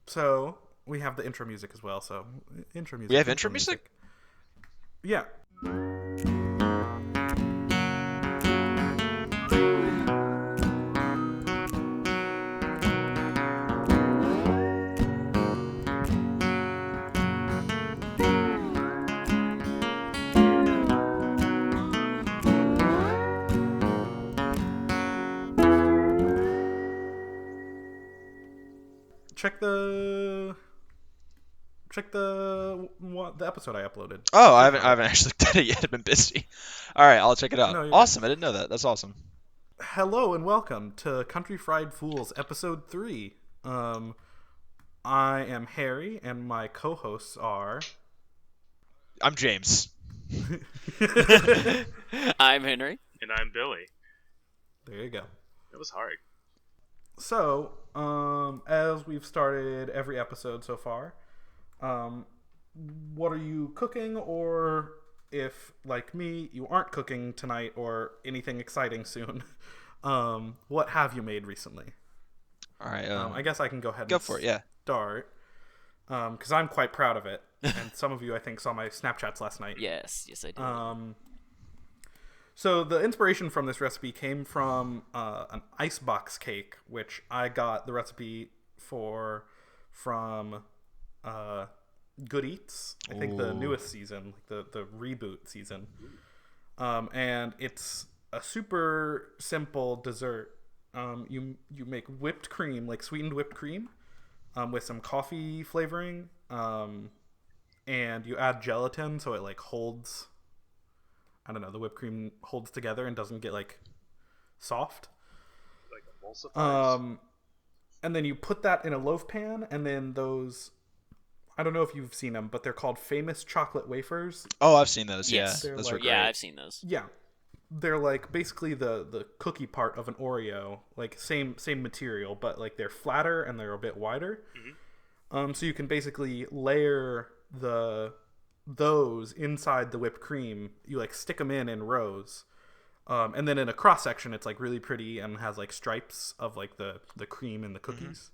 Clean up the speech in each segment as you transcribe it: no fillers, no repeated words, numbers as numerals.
So we have the intro music as well. So intro We music, have intro music? Yeah. Check the episode I uploaded. Oh, I Should haven't have I it. haven't actually looked at it yet. I've been busy. All right, I'll check it out. No, you're good. Awesome. I didn't know that. That's awesome. Hello and welcome to Country Fried Fools, episode 3. I am Harry, and my co-hosts are. I'm James. I'm Henry. And I'm Billy. There you go. It was hard. So, as we've started every episode so far, what are you cooking, or if, like me, you aren't cooking tonight or anything exciting soon, what have you made recently? All right. I guess I can go ahead Go and for it. Yeah. start, because I'm quite proud of it, and some of you, I think, saw my Snapchats last night. Yes, I did. So the inspiration from this recipe came from an icebox cake, which I got the recipe for from Good Eats. I think the Ooh. newest season, like the reboot season. And it's a super simple dessert. You make whipped cream, like sweetened whipped cream, with some coffee flavoring, and you add gelatin so it like holds. I don't know, the whipped cream holds together and doesn't get like soft. Like emulsifiers. And then you put that in a loaf pan, and then those, I don't know if you've seen them, but they're called Famous Chocolate Wafers. Oh, I've seen those. Yes. Yeah, They're those are like- great. Yeah, I've seen those. Yeah. They're like basically the cookie part of an Oreo, like same material, but like they're flatter and they're a bit wider. So you can basically layer those inside the whipped cream. You like stick them in rows, and then in a cross section, it's like really pretty and has like stripes of like the cream and the cookies.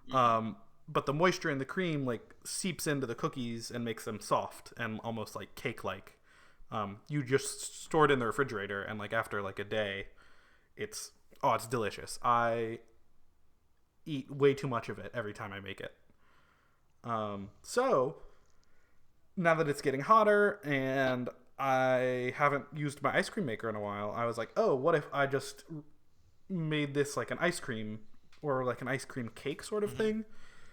But the moisture in the cream like seeps into the cookies and makes them soft and almost like cake like. You just store it in the refrigerator, and like after like a day, it's delicious. I eat way too much of it every time I make it. So now that it's getting hotter and I haven't used my ice cream maker in a while, I was like, oh, what if I just made this like an ice cream or like an ice cream cake sort of thing?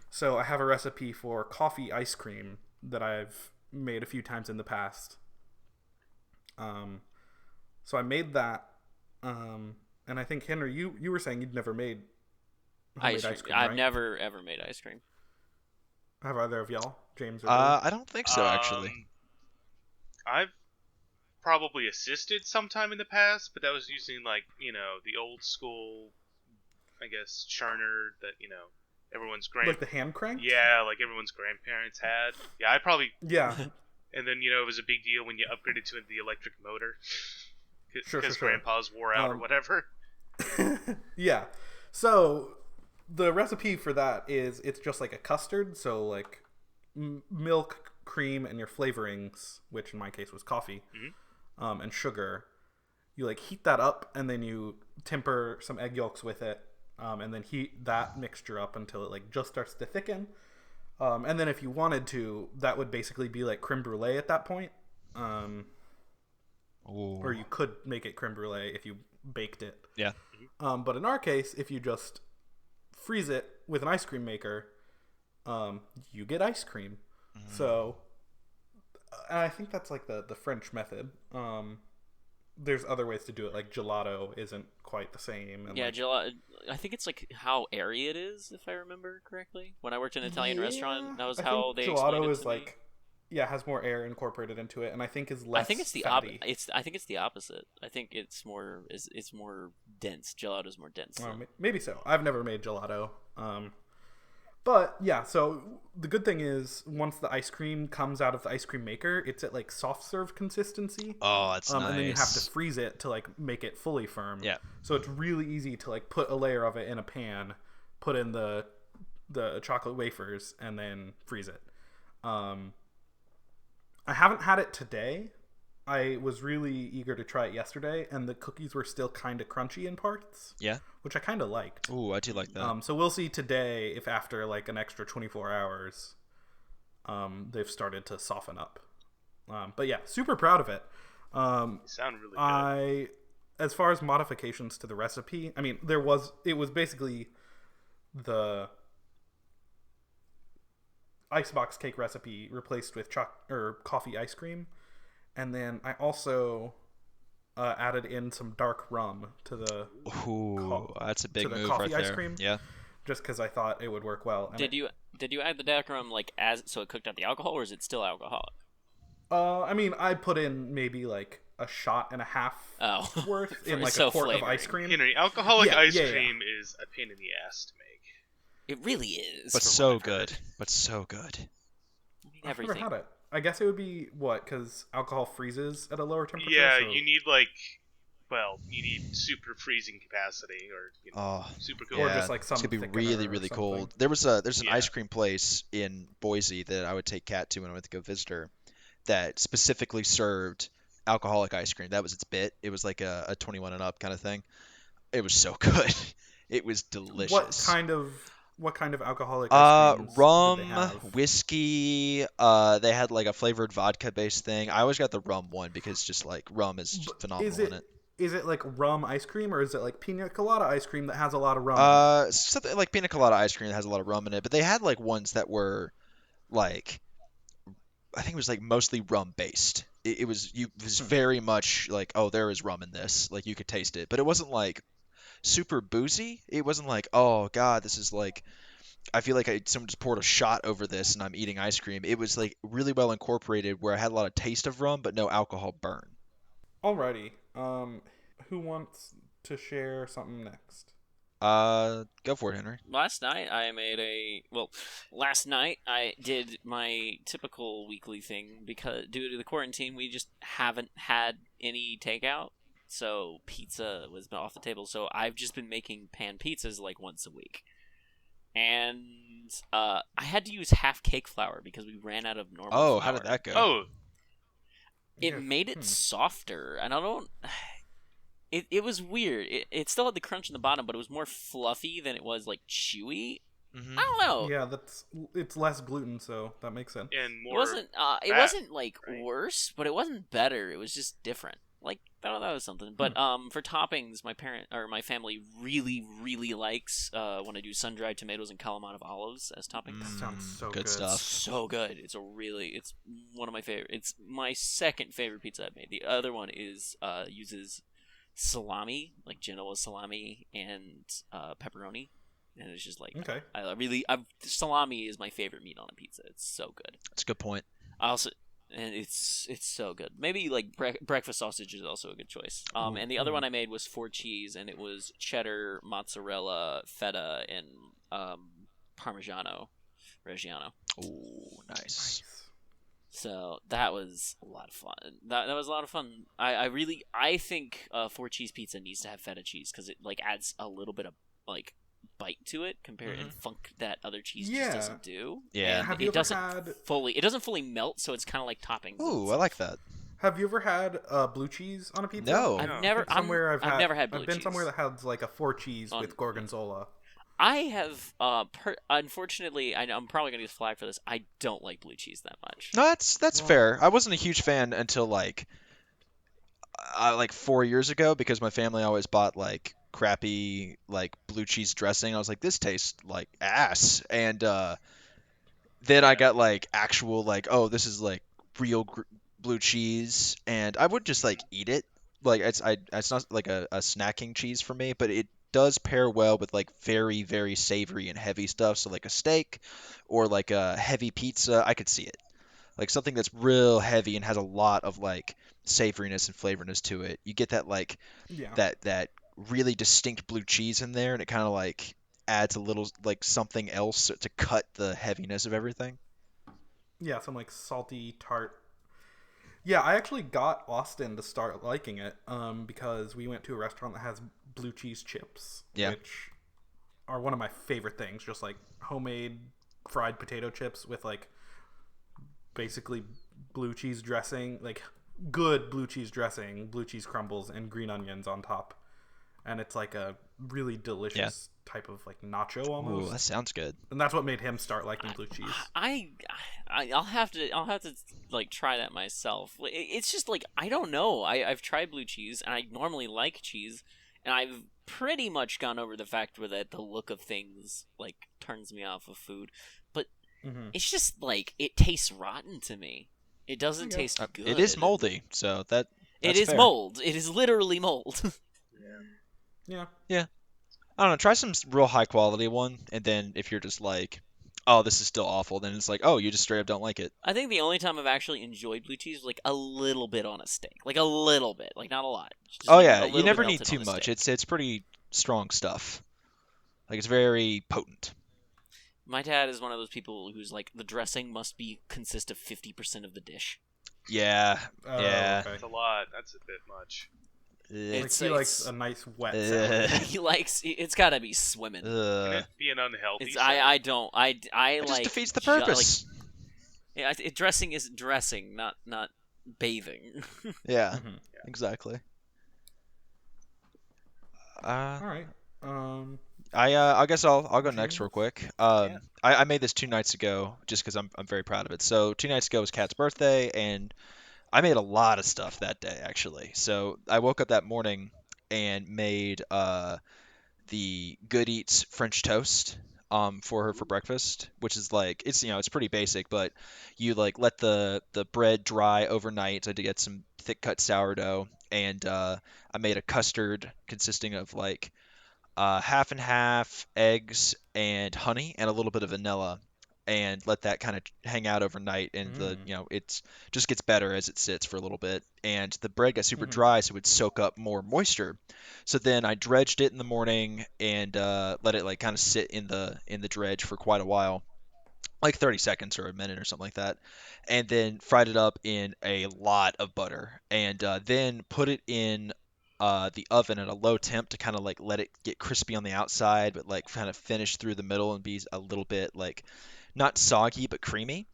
So I have a recipe for coffee ice cream that I've made a few times in the past. So I made that, and I think Henry, you were saying you'd never made homemade Ice cream. right? I've never ever made ice cream. Have either of y'all, James or Billy? I don't think so actually. I've probably assisted sometime in the past, but that was using like, the old school, I guess, churner that, everyone's Like the hand crank? Yeah, like everyone's grandparents had. Yeah, I probably. Yeah. And then, it was a big deal when you upgraded to the electric motor. Sure. Grandpa's wore out or whatever. Yeah. So the recipe for that is it's just like a custard. So like milk, cream, and your flavorings, which in my case was coffee, and sugar. You like heat that up, and then you temper some egg yolks with it, and then heat that mixture up until it like just starts to thicken. And then if you wanted to, that would basically be like creme brulee at that point. Ooh. Or you could make it creme brulee if you baked it. Yeah. But in our case, if you just freeze it with an ice cream maker, you get ice cream. So, and I think that's like the French method. There's other ways to do it, like gelato isn't quite the same. And Yeah, like, gelato. I think it's like how airy it is, if I remember correctly. When I worked in an Italian restaurant, that was I how think they explained gelato it is to like, me. yeah, has more air incorporated into it, and I think is less. I think it's the fatty. I think it's the opposite. I think it's more dense. Gelato's more dense. Maybe so. I've never made gelato. But yeah, so the good thing is once the ice cream comes out of the ice cream maker, it's at like soft serve consistency. Oh, that's nice. And then you have to freeze it to like make it fully firm. Yeah. So it's really easy to like put a layer of it in a pan, put in the the chocolate wafers and then freeze it. I haven't had it today. I was really eager to try it yesterday, and the cookies were still kind of crunchy in parts. Yeah. Which I kind of liked. Ooh, I do like that. So we'll see today if after like an extra 24 hours, they've started to soften up. But yeah, super proud of it. You sound really good. As far as modifications to the recipe, I mean, it was basically the icebox cake recipe replaced with coffee ice cream. And then I also added in some dark rum to the that's a big to the move coffee right ice there. cream. Yeah. Just because I thought it would work well. And Did you add the dark rum like so it cooked out the alcohol, or is it still alcoholic? I mean, I put in maybe like a shot and a half worth in like a quart of ice cream. Henry, alcoholic ice yeah. cream is a pain in the ass to make. It really is. But so good. But so good. I mean, I've everything. never had it. I guess it would be because alcohol freezes at a lower temperature. Yeah, so... you need you need super freezing capacity, or super cool. Or Yeah, just like some it's gonna be thickener really, or really something. cold. There's an ice cream place in Boise that I would take Kat to when I went to go visit her that specifically served alcoholic ice cream. That was its bit. It was like a 21 and up kind of thing. It was so good. It was delicious. What kind of alcoholic ice creams rum, did they have? whiskey. They had like a flavored vodka based thing. I always got the rum one because just like rum is just phenomenal in it. Is it like rum ice cream, or is it like pina colada ice cream that has a lot of rum? Something like pina colada ice cream that has a lot of rum in it. But they had like ones that were like, I think it was like mostly rum based. It was very much like, oh, there is rum in this. Like you could taste it, but it wasn't like super boozy. It wasn't like, oh god, this is like, I feel like someone just poured a shot over this and I'm eating ice cream. It was like really well incorporated where I had a lot of taste of rum but no alcohol burn. Alrighty. Who wants to share something next? Go for it, Henry. Last night I did my typical weekly thing because due to the quarantine we just haven't had any takeout. So pizza was off the table. So I've just been making pan pizzas like once a week. And I had to use half cake flour because we ran out of normal flour. How did that go? Oh, It made it softer. And I don't... It was weird. It still had the crunch in the bottom, but it was more fluffy than it was like chewy. Mm-hmm. I don't know. Yeah, it's less gluten, so that makes sense. and more. It wasn't like worse, but it wasn't better. It was just different. Like that was something. But for toppings, my family really, really likes when I do sun-dried tomatoes and Kalamata olives as toppings. That sounds so good good. stuff. So good. It's one of my favorite. It's my second favorite pizza I've made. The other one is uses salami, like Genoa salami and pepperoni, and it's just like Okay. salami is my favorite meat on a pizza. It's so good. That's a good point. And it's so good. Maybe like breakfast sausage is also a good choice. And the other one I made was 4 cheese, and it was cheddar, mozzarella, feta, and Parmigiano Reggiano. Oh, nice. So that was a lot of fun. That was a lot of fun. I think 4 cheese pizza needs to have feta cheese because it like adds a little bit of like bite to it compared and funk that other cheese just doesn't do. Yeah. And Have you it ever doesn't had- fully melt, so it's kind of like toppings. Ooh, I like that. Have you ever had blue cheese on a pizza? No. I've never had blue I've been cheese. somewhere that has like a 4 cheese On- with gorgonzola. I have unfortunately I'm probably gonna get flagged for this. I don't like blue cheese that much. No, that's fair. I wasn't a huge fan until like 4 years ago because my family always bought like crappy like blue cheese dressing. I was like, this tastes like ass. And then I got like actual like, oh, this is like real blue cheese, and I would just like eat it. Like it's not like a snacking cheese for me, but it does pair well with like very, very savory and heavy stuff. So like a steak or like a heavy pizza, I could see it. Like something that's real heavy and has a lot of like savoriness and flavorness to it. You get that like that really distinct blue cheese in there, and it kind of like adds a little like something else to cut the heaviness of everything. Yeah, some like salty tart. Yeah, I actually got Austin to start liking it because we went to a restaurant that has blue cheese chips, Yeah. which are one of my favorite things. Just like homemade fried potato chips with like basically blue cheese dressing, like good blue cheese dressing, blue cheese crumbles, and green onions on top. And it's like a really delicious type of like nacho Ooh, almost. that sounds good. And that's what made him start liking blue cheese. I'll have to like try that myself. It's just like I don't know. I've tried blue cheese and I normally like cheese, and I've pretty much gone over the fact that the look of things like turns me off of food, but it's just like it tastes rotten to me. It doesn't taste good. It is moldy, so that's it is fair. mold. It is literally mold. Yeah. Yeah. I don't know. Try some real high quality one, and then if you're just like, oh, this is still awful, then it's like, oh, you just straight up don't like it. I think the only time I've actually enjoyed blue cheese was like a little bit on a steak, like a little bit, like not a lot. Just Oh like, a yeah, little you never bit need melted too on the much. steak. It's pretty strong stuff. Like it's very potent. My dad is one of those people who's like the dressing must consist of 50% of the dish. Yeah. Oh, Yeah. okay. That's a lot. That's a bit much. Like It's- he likes a nice wet Ugh. salad. He likes it's got to be swimming. Can Ugh. it be an unhealthy? It's salad? I don't I It just like defeats the like, purpose. yeah, dressing is dressing, not bathing. Yeah. Mhm. Exactly. All right. I guess I'll go next James? real quick. Yeah. I made this 2 nights ago just because I'm very proud of it. So 2 nights ago was Kat's birthday, and I made a lot of stuff that day actually. So I woke up that morning and made the Good Eats French toast for her for breakfast, which is like it's pretty basic, but you like let the bread dry overnight to get some thick cut sourdough, and I made a custard consisting of like half and half eggs and honey and a little bit of vanilla, and let that kind of hang out overnight, and it's just gets better as it sits for a little bit, and the bread got super dry so it would soak up more moisture. So then I dredged it in the morning and let it like kind of sit in the dredge for quite a while, like 30 seconds or a minute or something like that, and then fried it up in a lot of butter, and then put it in the oven at a low temp to kind of like let it get crispy on the outside, but like kind of finish through the middle and be a little bit like not soggy but creamy,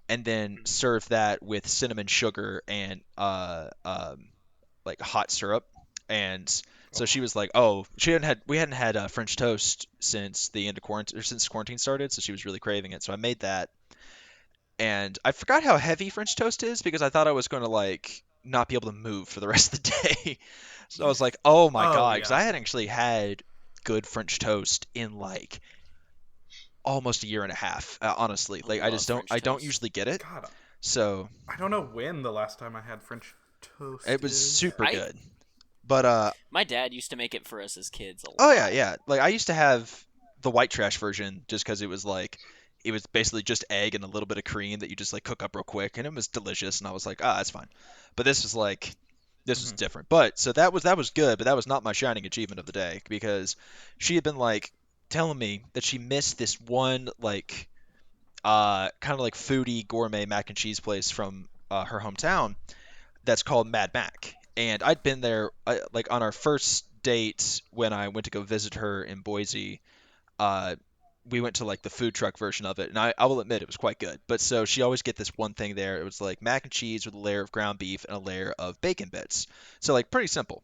and then serve that with cinnamon sugar and like hot syrup. And so she was like, "Oh, we hadn't had French toast since the end of quarantine, or since quarantine started, so she was really craving it. So I made that, and I forgot how heavy French toast is because I thought I was going to like not be able to move for the rest of the day. So I was like, "Oh my Oh, God," because yeah. I hadn't actually had good French toast in like almost a year and a half, honestly. Like I love French don't toast. usually get it, God, so I don't know when the last time I had French toast. it was is. super I- good. But My dad used to make it for us as kids a lot. oh yeah. Like I used to have the white trash version just because it was basically just egg and a little bit of cream that you just like cook up real quick, and it was delicious, and I was like, that's fine. But this was different. But so that was good, but that was not my shining achievement of the day because she had been like telling me that she missed this one like kind of like foodie gourmet mac and cheese place from her hometown that's called Mad Mac. And I'd been there like on our first date when I went to go visit her in Boise. Uh, we went to like the food truck version of it, and I will admit it was quite good. But so she always get this one thing there. It was like mac and cheese with a layer of ground beef and a layer of bacon bits. So like pretty simple.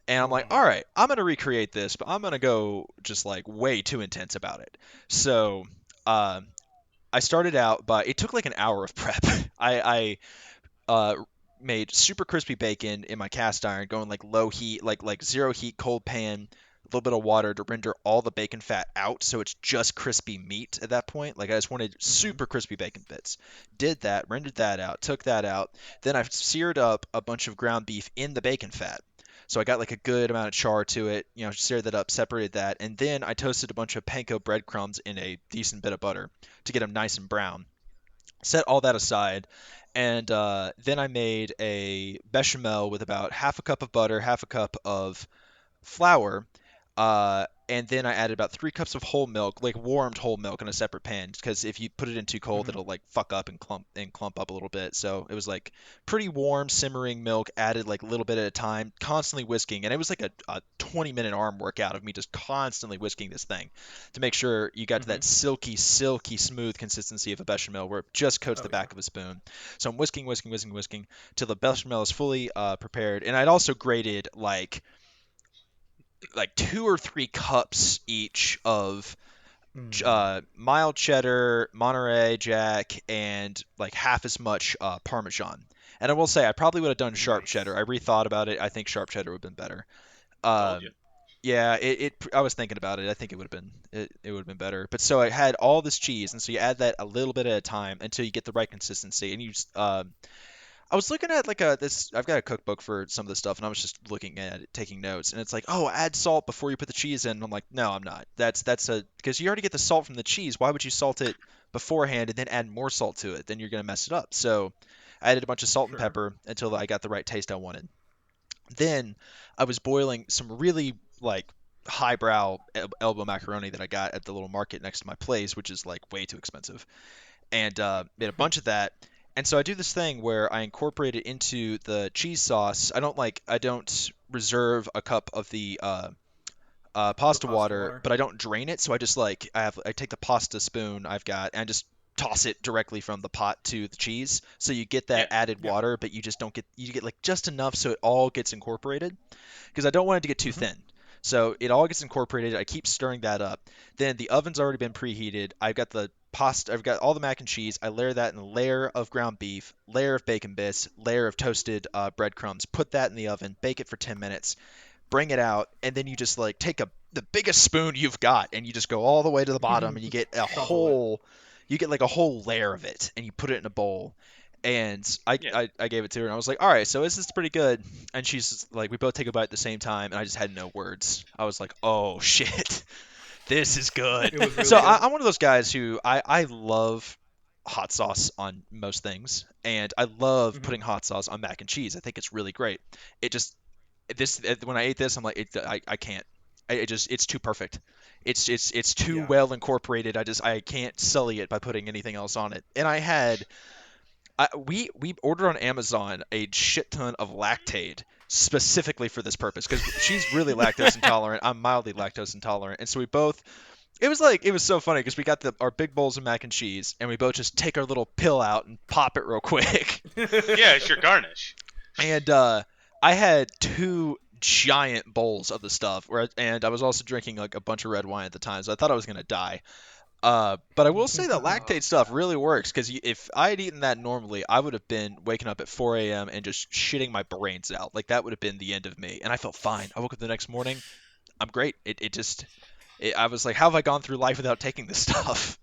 And I'm like, all right, I'm gonna recreate this, but I'm gonna go just like way too intense about it. So I started out by it took like an hour of prep. I uh, made super crispy bacon in my cast iron, going like low heat, like zero heat, cold pan, a little bit of water to render all the bacon fat out, so it's just crispy meat at that point. Like I just wanted super crispy bacon bits. Did that, rendered that out, took that out. Then I seared up a bunch of ground beef in the bacon fat. So I got like a good amount of char to it, seared that up, separated that, and then I toasted a bunch of panko breadcrumbs in a decent bit of butter to get them nice and brown. Set all that aside, and then I made a bechamel with about half a cup of butter, half a cup of flour, and then I added about 3 cups of whole milk, like warmed whole milk in a separate pan, because if you put it in too cold, Mhm. it'll like fuck up and clump up a little bit. So it was like pretty warm, simmering milk, added like a little bit at a time, constantly whisking, and it was like a 20-minute arm workout of me just constantly whisking this thing to make sure you got to that Mhm. silky, silky smooth consistency of a bechamel where it just coats Oh the yeah. back of a spoon. So I'm whisking, whisking, whisking, whisking till the bechamel is fully prepared, and I'd also grated like 2 or 3 cups each of Mm. mild cheddar, Monterey Jack, and like half as much Parmesan. And I will say, I probably would have done sharp cheddar. Nice. I rethought about it. I think sharp cheddar would have been better. Told you. Um, yeah, I was thinking about it. I think it would have been better. But so I had all this cheese, and so you add that a little bit at a time until you get the right consistency. And I was looking at like this. I've got a cookbook for some of this stuff, and I was just looking at it, taking notes. And it's like, oh, add salt before you put the cheese in. And I'm like, no, I'm not. That's a because you already get the salt from the cheese. Why would you salt it beforehand and then add more salt to it? Then you're gonna mess it up. So I added a bunch of salt and Sure. pepper until I got the right taste I wanted. Then I was boiling some really like highbrow elbow macaroni that I got at the little market next to my place, which is like way too expensive, and made a bunch of that. And so I do this thing where I incorporate it into the cheese sauce. I don't reserve a cup of the The pasta pasta water, water. but I don't drain it. So I just I take the pasta spoon I've got and just toss it directly from the pot to the cheese. So you get Yeah. that added Yep. water, but you just don't get you get like just enough so it all gets incorporated because I don't want it to get too Mhm. thin. So it all gets incorporated. I keep stirring that up. Then the oven's already been preheated. I've got the pasta. I've got all the mac and cheese. I layer that in a layer of ground beef, layer of bacon bits, layer of toasted breadcrumbs. Put that in the oven. Bake it for 10 minutes. Bring it out, and then you just like take the biggest spoon you've got, and you just go all the way to the bottom, and you get a Shovel it. whole, you get like a whole layer of it, and you put it in a bowl. And Yeah. I gave it to her, and I was like, all right, so this is pretty good. And she's like, we both take a bite at the same time, and I just had no words. I was like, oh shit, this is good. It was So really good. I'm one of those guys who I love hot sauce on most things, and I love Mhm. putting hot sauce on mac and cheese. I think it's really great. It just this when I ate this, I'm like, I can't. It just it's too perfect. It's too Yeah. well incorporated. I can't sully it by putting anything else on it. And we ordered on Amazon a shit ton of Lactaid specifically for this purpose because she's really lactose intolerant. I'm mildly lactose intolerant, and so we both. It was so funny because we got our big bowls of mac and cheese, and we both just take our little pill out and pop it real quick. Yeah, it's your garnish. And I had 2 giant bowls of the stuff, and I was also drinking like a bunch of red wine at the time, so I thought I was gonna die. But I will say that Oh, lactate stuff really works because if I had eaten that normally, I would have been waking up at 4 a.m. and just shitting my brains out. Like that would have been the end of me, and I felt fine. I woke up the next morning, I'm great. I was like, how have I gone through life without taking this stuff?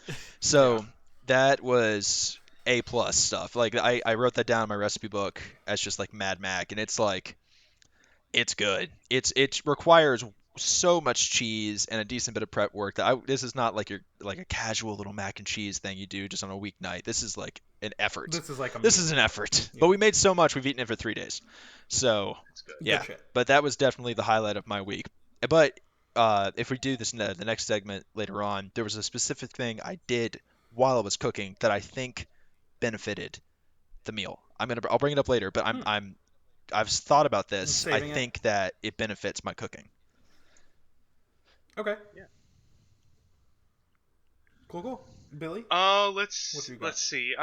Yeah. So that was A plus stuff. Like I wrote that down in my recipe book as just like Mad Mac, and it's like it's good. It requires so much cheese and a decent bit of prep work that this is not like your like a casual little mac and cheese thing you do just on a weeknight. This is like an effort. This is like a This meal. is an effort. Yeah. But we made so much we've eaten it for 3 days. So that's good. Good yeah, shit. but that was definitely the highlight of my week. But if we do this in the next segment later on, there was a specific thing I did while I was cooking that I think benefited the meal. I'll bring it up later, but Hmm. I've thought about I'm this. I saving it. think that it benefits my cooking. Okay. Yeah. Cool. Cool. Billy, what you got? Let's see.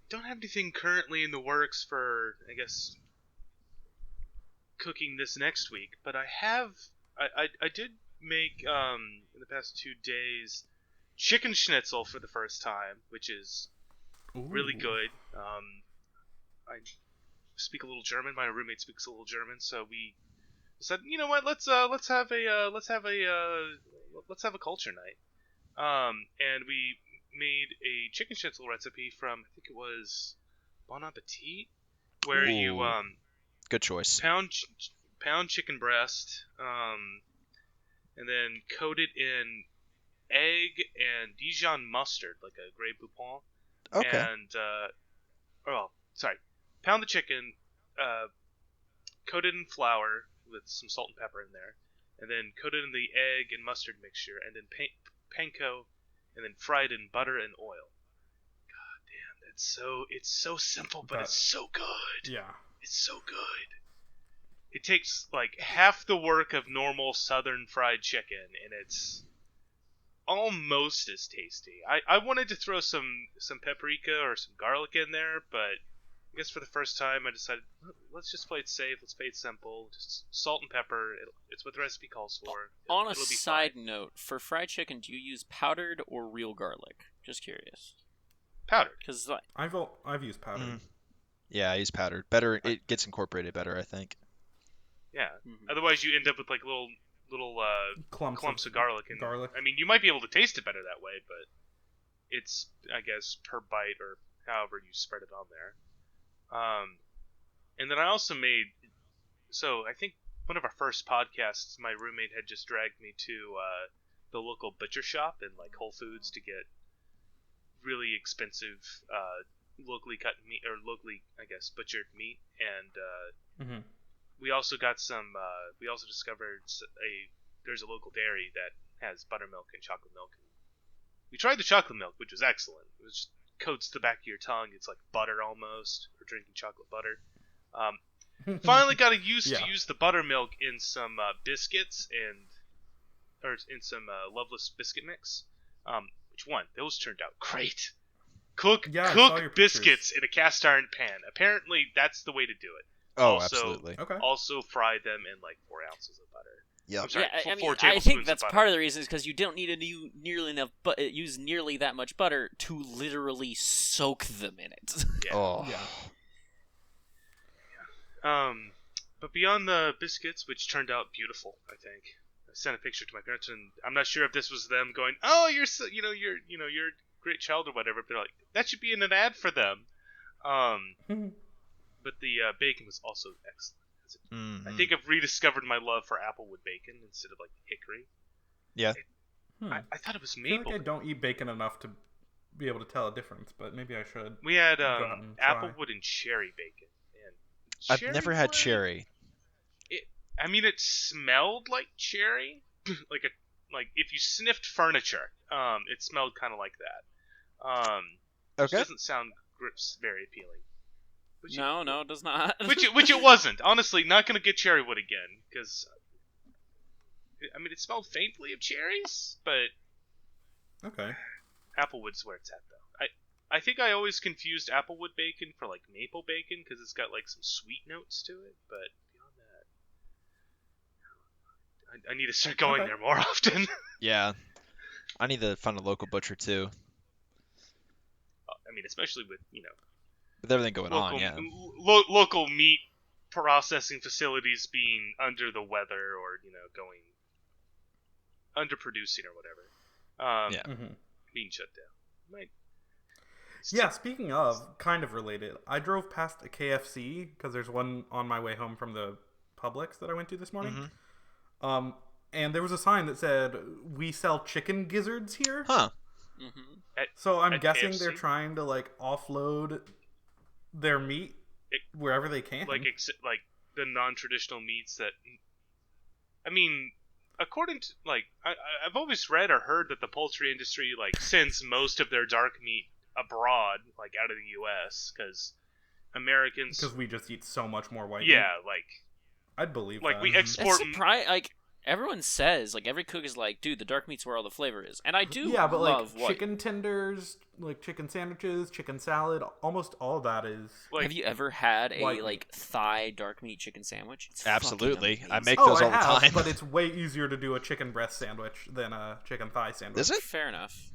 Don't have anything currently in the works for I guess cooking this next week, but I did make in the past 2 days chicken schnitzel for the first time, which is really Ooh. good. I speak a little German. My roommate speaks a little German, so we said, you know what, let's have a culture night. And we made a chicken schnitzel recipe from I think it was Bon Appetit, where you Ooh, good choice. pound chicken breast, and then coat it in egg and Dijon mustard, like a Grey Poupon, Okay. and sorry, pound the chicken, coat it in flour with some salt and pepper in there, and then coated in the egg and mustard mixture, and then panko, and then fried in butter and oil. God damn, it's so simple, but it's so good. Yeah. It's so good. It takes like half the work of normal southern fried chicken, and it's almost as tasty. I wanted to throw some paprika or some garlic in there, but I guess for the first time I decided, let's just play it safe. Let's play it simple. Just salt and pepper. It's what the recipe calls for. On a It'll be side fine. note, for fried chicken, do you use powdered or real garlic? Just curious. Powdered. Because I've used powder. Yeah, I use powdered. Better, it gets incorporated better, I think. Yeah. Otherwise, you end up with like little clumps of garlic. And, garlic. I mean, you might be able to taste it better that way, but it's, I guess, per bite or however you spread it on there. And then I also made. So I think one of our first podcasts, my roommate had just dragged me to the local butcher shop in like Whole Foods to get really expensive locally cut meat, or locally, I guess, butchered meat, and we also got some. We also discovered there's a local dairy that has buttermilk and chocolate milk. We tried the chocolate milk, which was excellent. It was just coats the back of your tongue. It's like butter almost, or drinking chocolate butter. Finally got to use the buttermilk in some biscuits or in some Loveless biscuit mix. Which one? Those turned out great. Cook biscuits in a cast iron pan. Apparently, that's the way to do it. Oh, also, absolutely. Okay. Also, fry them in like 4 ounces of butter. Yep. I'm sorry, yeah, I 4 mean, I tablespoons think that's of butter. part of the reason is because you don't need to use nearly that much butter to literally soak them in it. Yeah. Oh. Yeah. But beyond the biscuits, which turned out beautiful, I think. I sent a picture to my parents, and I'm not sure if this was them going, "Oh, you're a great child" or whatever. But they're like, that should be in an ad for them. But the bacon was also excellent. I think I've rediscovered my love for applewood bacon instead of like hickory. Yeah. I thought it was I feel maple. like I don't eat bacon enough to be able to tell a difference, but maybe I should. We had out and try. applewood and cherry bacon. And I've never had wood- cherry. I mean, it smelled like cherry, like if you sniffed furniture, it smelled kind of like that. Which Okay. doesn't sound very appealing. No, it does not. Which it wasn't. Honestly, not gonna get cherry wood again because I mean it smelled faintly of cherries, but Okay. applewood's where it's at though. I think I always confused applewood bacon for like maple bacon because it's got like some sweet notes to it, but beyond that, I need to start going there more often. Yeah. I need to find a local butcher too. I mean, especially with With everything going local, on, yeah. local meat processing facilities being under the weather or going underproducing or whatever. Yeah. Being shut down. Yeah, speaking of, kind of related, I drove past a KFC because there's one on my way home from the Publix that I went to this morning. And there was a sign that said, "We sell chicken gizzards here." Huh. So I'm At guessing KFC? they're trying to like offload their meat wherever they can. Like the non-traditional meats that. I mean, according to I've always read or heard that the poultry industry sends most of their dark meat abroad, out of the U.S. because Americans. Because we just eat so much more white Yeah, meat. I'd believe that. we That's export. everyone says, every cook is like, dude, the dark meat's where all the flavor is. And I do Yeah, but love white. chicken tenders, chicken sandwiches, chicken salad, almost all that is. Have you ever had a white meat. thigh dark meat chicken sandwich? It's Absolutely. fucking I amazing. make those all I have, the time. but it's way easier to do a chicken breast sandwich than a chicken thigh sandwich. Is it? Fair enough.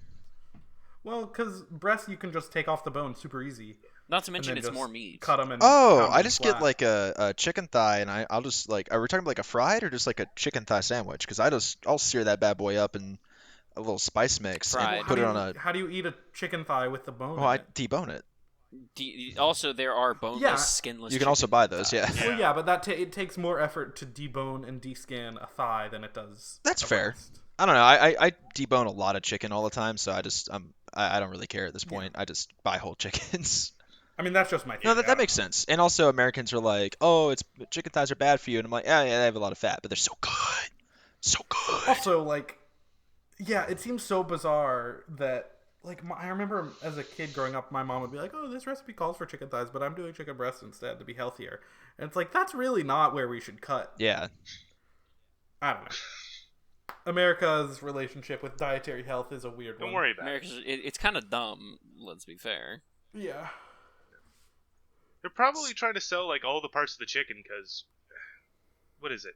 Well, because breast you can just take off the bone super easy. Not to mention then it's just more meat. Cut them and Oh, pound I them just flat. get a chicken thigh, and I'll just are we talking about a fried or just a chicken thigh sandwich? Because I'll sear that bad boy up in a little spice mix Fried. and put it on a. How do you eat a chicken thigh with the bone? Oh, in I it? debone it. Also, there are boneless, Yeah. skinless. You can also chicken buy those, yeah. thighs. Well, yeah, but it takes more effort to debone and deskin a thigh than it does. That's a fair. breast. I don't know. I debone a lot of chicken all the time, so I don't really care at this point. I just buy whole chickens. I mean, that's just my thing. No, that makes sense. And also, Americans are like, "Oh, chicken thighs are bad for you," and I'm like, "Yeah, they have a lot of fat, but they're so good." So good. Also, like, yeah, it seems so bizarre that, like, I remember as a kid growing up, my mom would be like, "Oh, this recipe calls for chicken thighs, but I'm doing chicken breasts instead to be healthier." And it's like, that's really not where we should cut. Yeah. I don't know. America's relationship with dietary health is a weird one. Don't worry about it. America's it's kind of dumb. Let's be fair. Yeah. They're probably trying to sell like all the parts of the chicken because, what is it?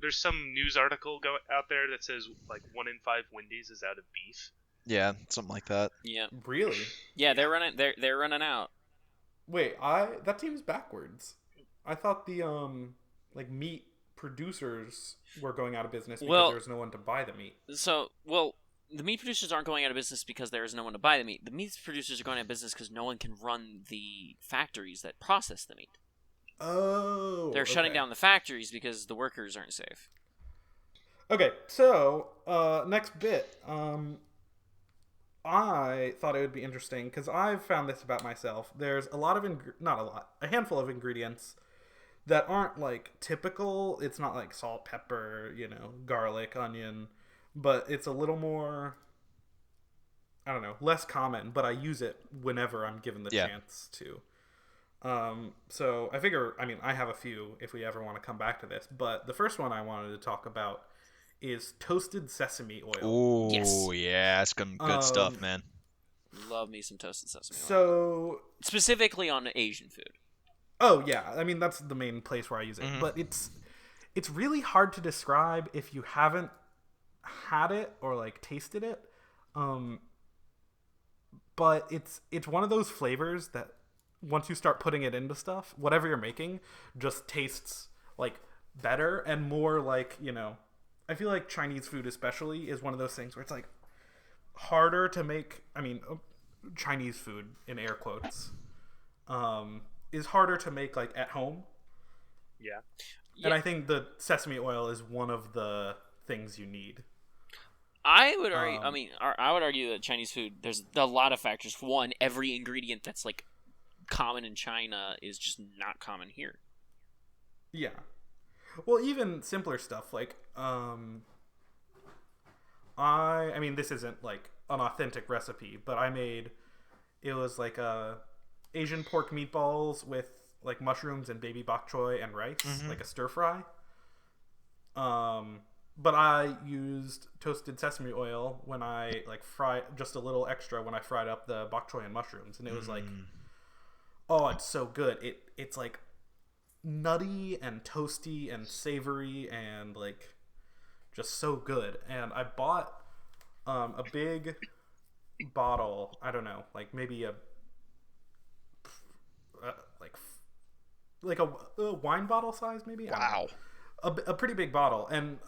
There's some news article out there that says like 1 in 5 Wendy's is out of beef. Yeah, something like that. Yeah, Really? yeah, they're running out. Wait, that seems backwards. I thought the like meat producers were going out of business because there's no one to buy the meat. So, the meat producers aren't going out of business because there is no one to buy the meat. The meat producers are going out of business because no one can run the factories that process the meat. Oh. They're shutting okay. down the factories because the workers aren't safe. Okay, so next bit. I thought it would be interesting because I've found this about myself. There's a lot of a handful of ingredients that aren't like typical. It's not like salt, pepper, garlic, onion, but it's a little more, I don't know, less common, but I use it whenever I'm given the chance to. So I figure, I have a few if we ever want to come back to this, but the first one I wanted to talk about is toasted sesame oil. Oh, Yes. yeah, that's some good stuff, man. Love me some toasted sesame oil. So, Specifically on Asian food. oh yeah, that's the main place where I use it. Mhm. But it's really hard to describe if you haven't had it or like tasted it. But it's one of those flavors that once you start putting it into stuff, whatever you're making just tastes like better and more like, I feel like Chinese food especially is one of those things where it's like harder to make. Chinese food in air quotes is harder to make like at home. Yeah. And I think the sesame oil is one of the things you need. I would argue. I would argue that Chinese food. There's a lot of factors. For one, every ingredient that's like common in China is just not common here. Yeah. Well, even simpler stuff like this isn't like an authentic recipe, but it was like Asian pork meatballs with like mushrooms and baby bok choy and rice, like a stir fry. But I used toasted sesame oil when I like fried just a little extra when I fried up the bok choy and mushrooms, and it was like, oh, it's so good. It's like nutty and toasty and savory and like just so good. And I bought a big bottle. I don't know, like maybe a wine bottle size, maybe. Wow. A pretty big bottle, and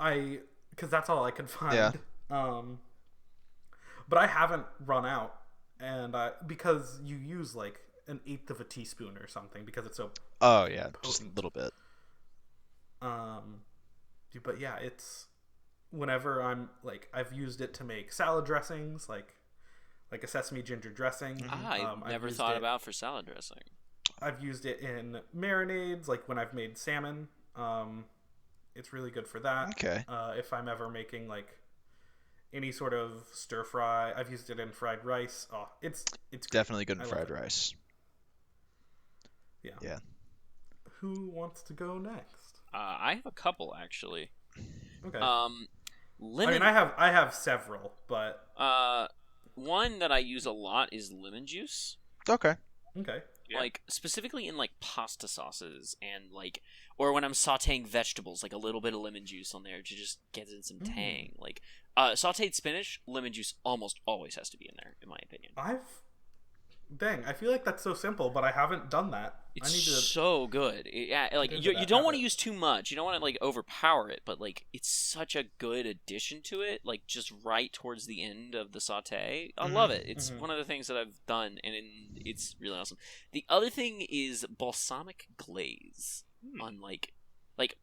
because that's all I could find. Yeah. But I haven't run out, and because you use like an eighth of a teaspoon or something because it's so. Oh yeah, just a potent. little bit. But yeah, it's whenever I've used it to make salad dressings, like a sesame ginger dressing. I've never thought about for salad dressing. I've used it in marinades, like when I've made salmon. It's really good for that. Okay. If I'm ever making like any sort of stir fry, I've used it in fried rice. Oh, it's great. Definitely good in I love fried it. rice. Yeah. Yeah. Who wants to go next? I have a couple actually. Okay. Lemon. I have several, but One that I use a lot is lemon juice. Okay. okay. Yeah. Like specifically in like pasta sauces and like, or when I'm sautéing vegetables, like a little bit of lemon juice on there to just get in some tang. Like sautéed spinach, lemon juice almost always has to be in there, in my opinion. I feel like that's so simple, but I haven't done that. It's I need to. so good. Like into you that don't want to habit. use too much. You don't want to like overpower it, but like it's such a good addition to it. Like just right towards the end of the saute, I love it. It's one of the things that I've done, and it's really awesome. The other thing is balsamic glaze on like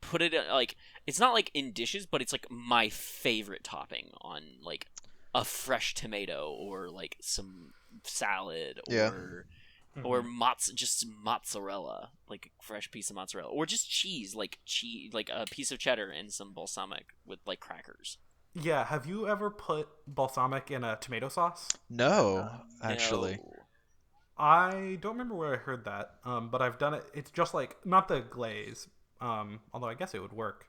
put it like it's not like in dishes, but it's like my favorite topping on like a fresh tomato or like some salad or Yeah. or just mozzarella, like a fresh piece of mozzarella, or just cheese, like a piece of cheddar and some balsamic with like crackers. Yeah, have you ever put balsamic in a tomato sauce? No, actually. No. I don't remember where I heard that, but I've done it. It's just like, not the glaze, although I guess it would work.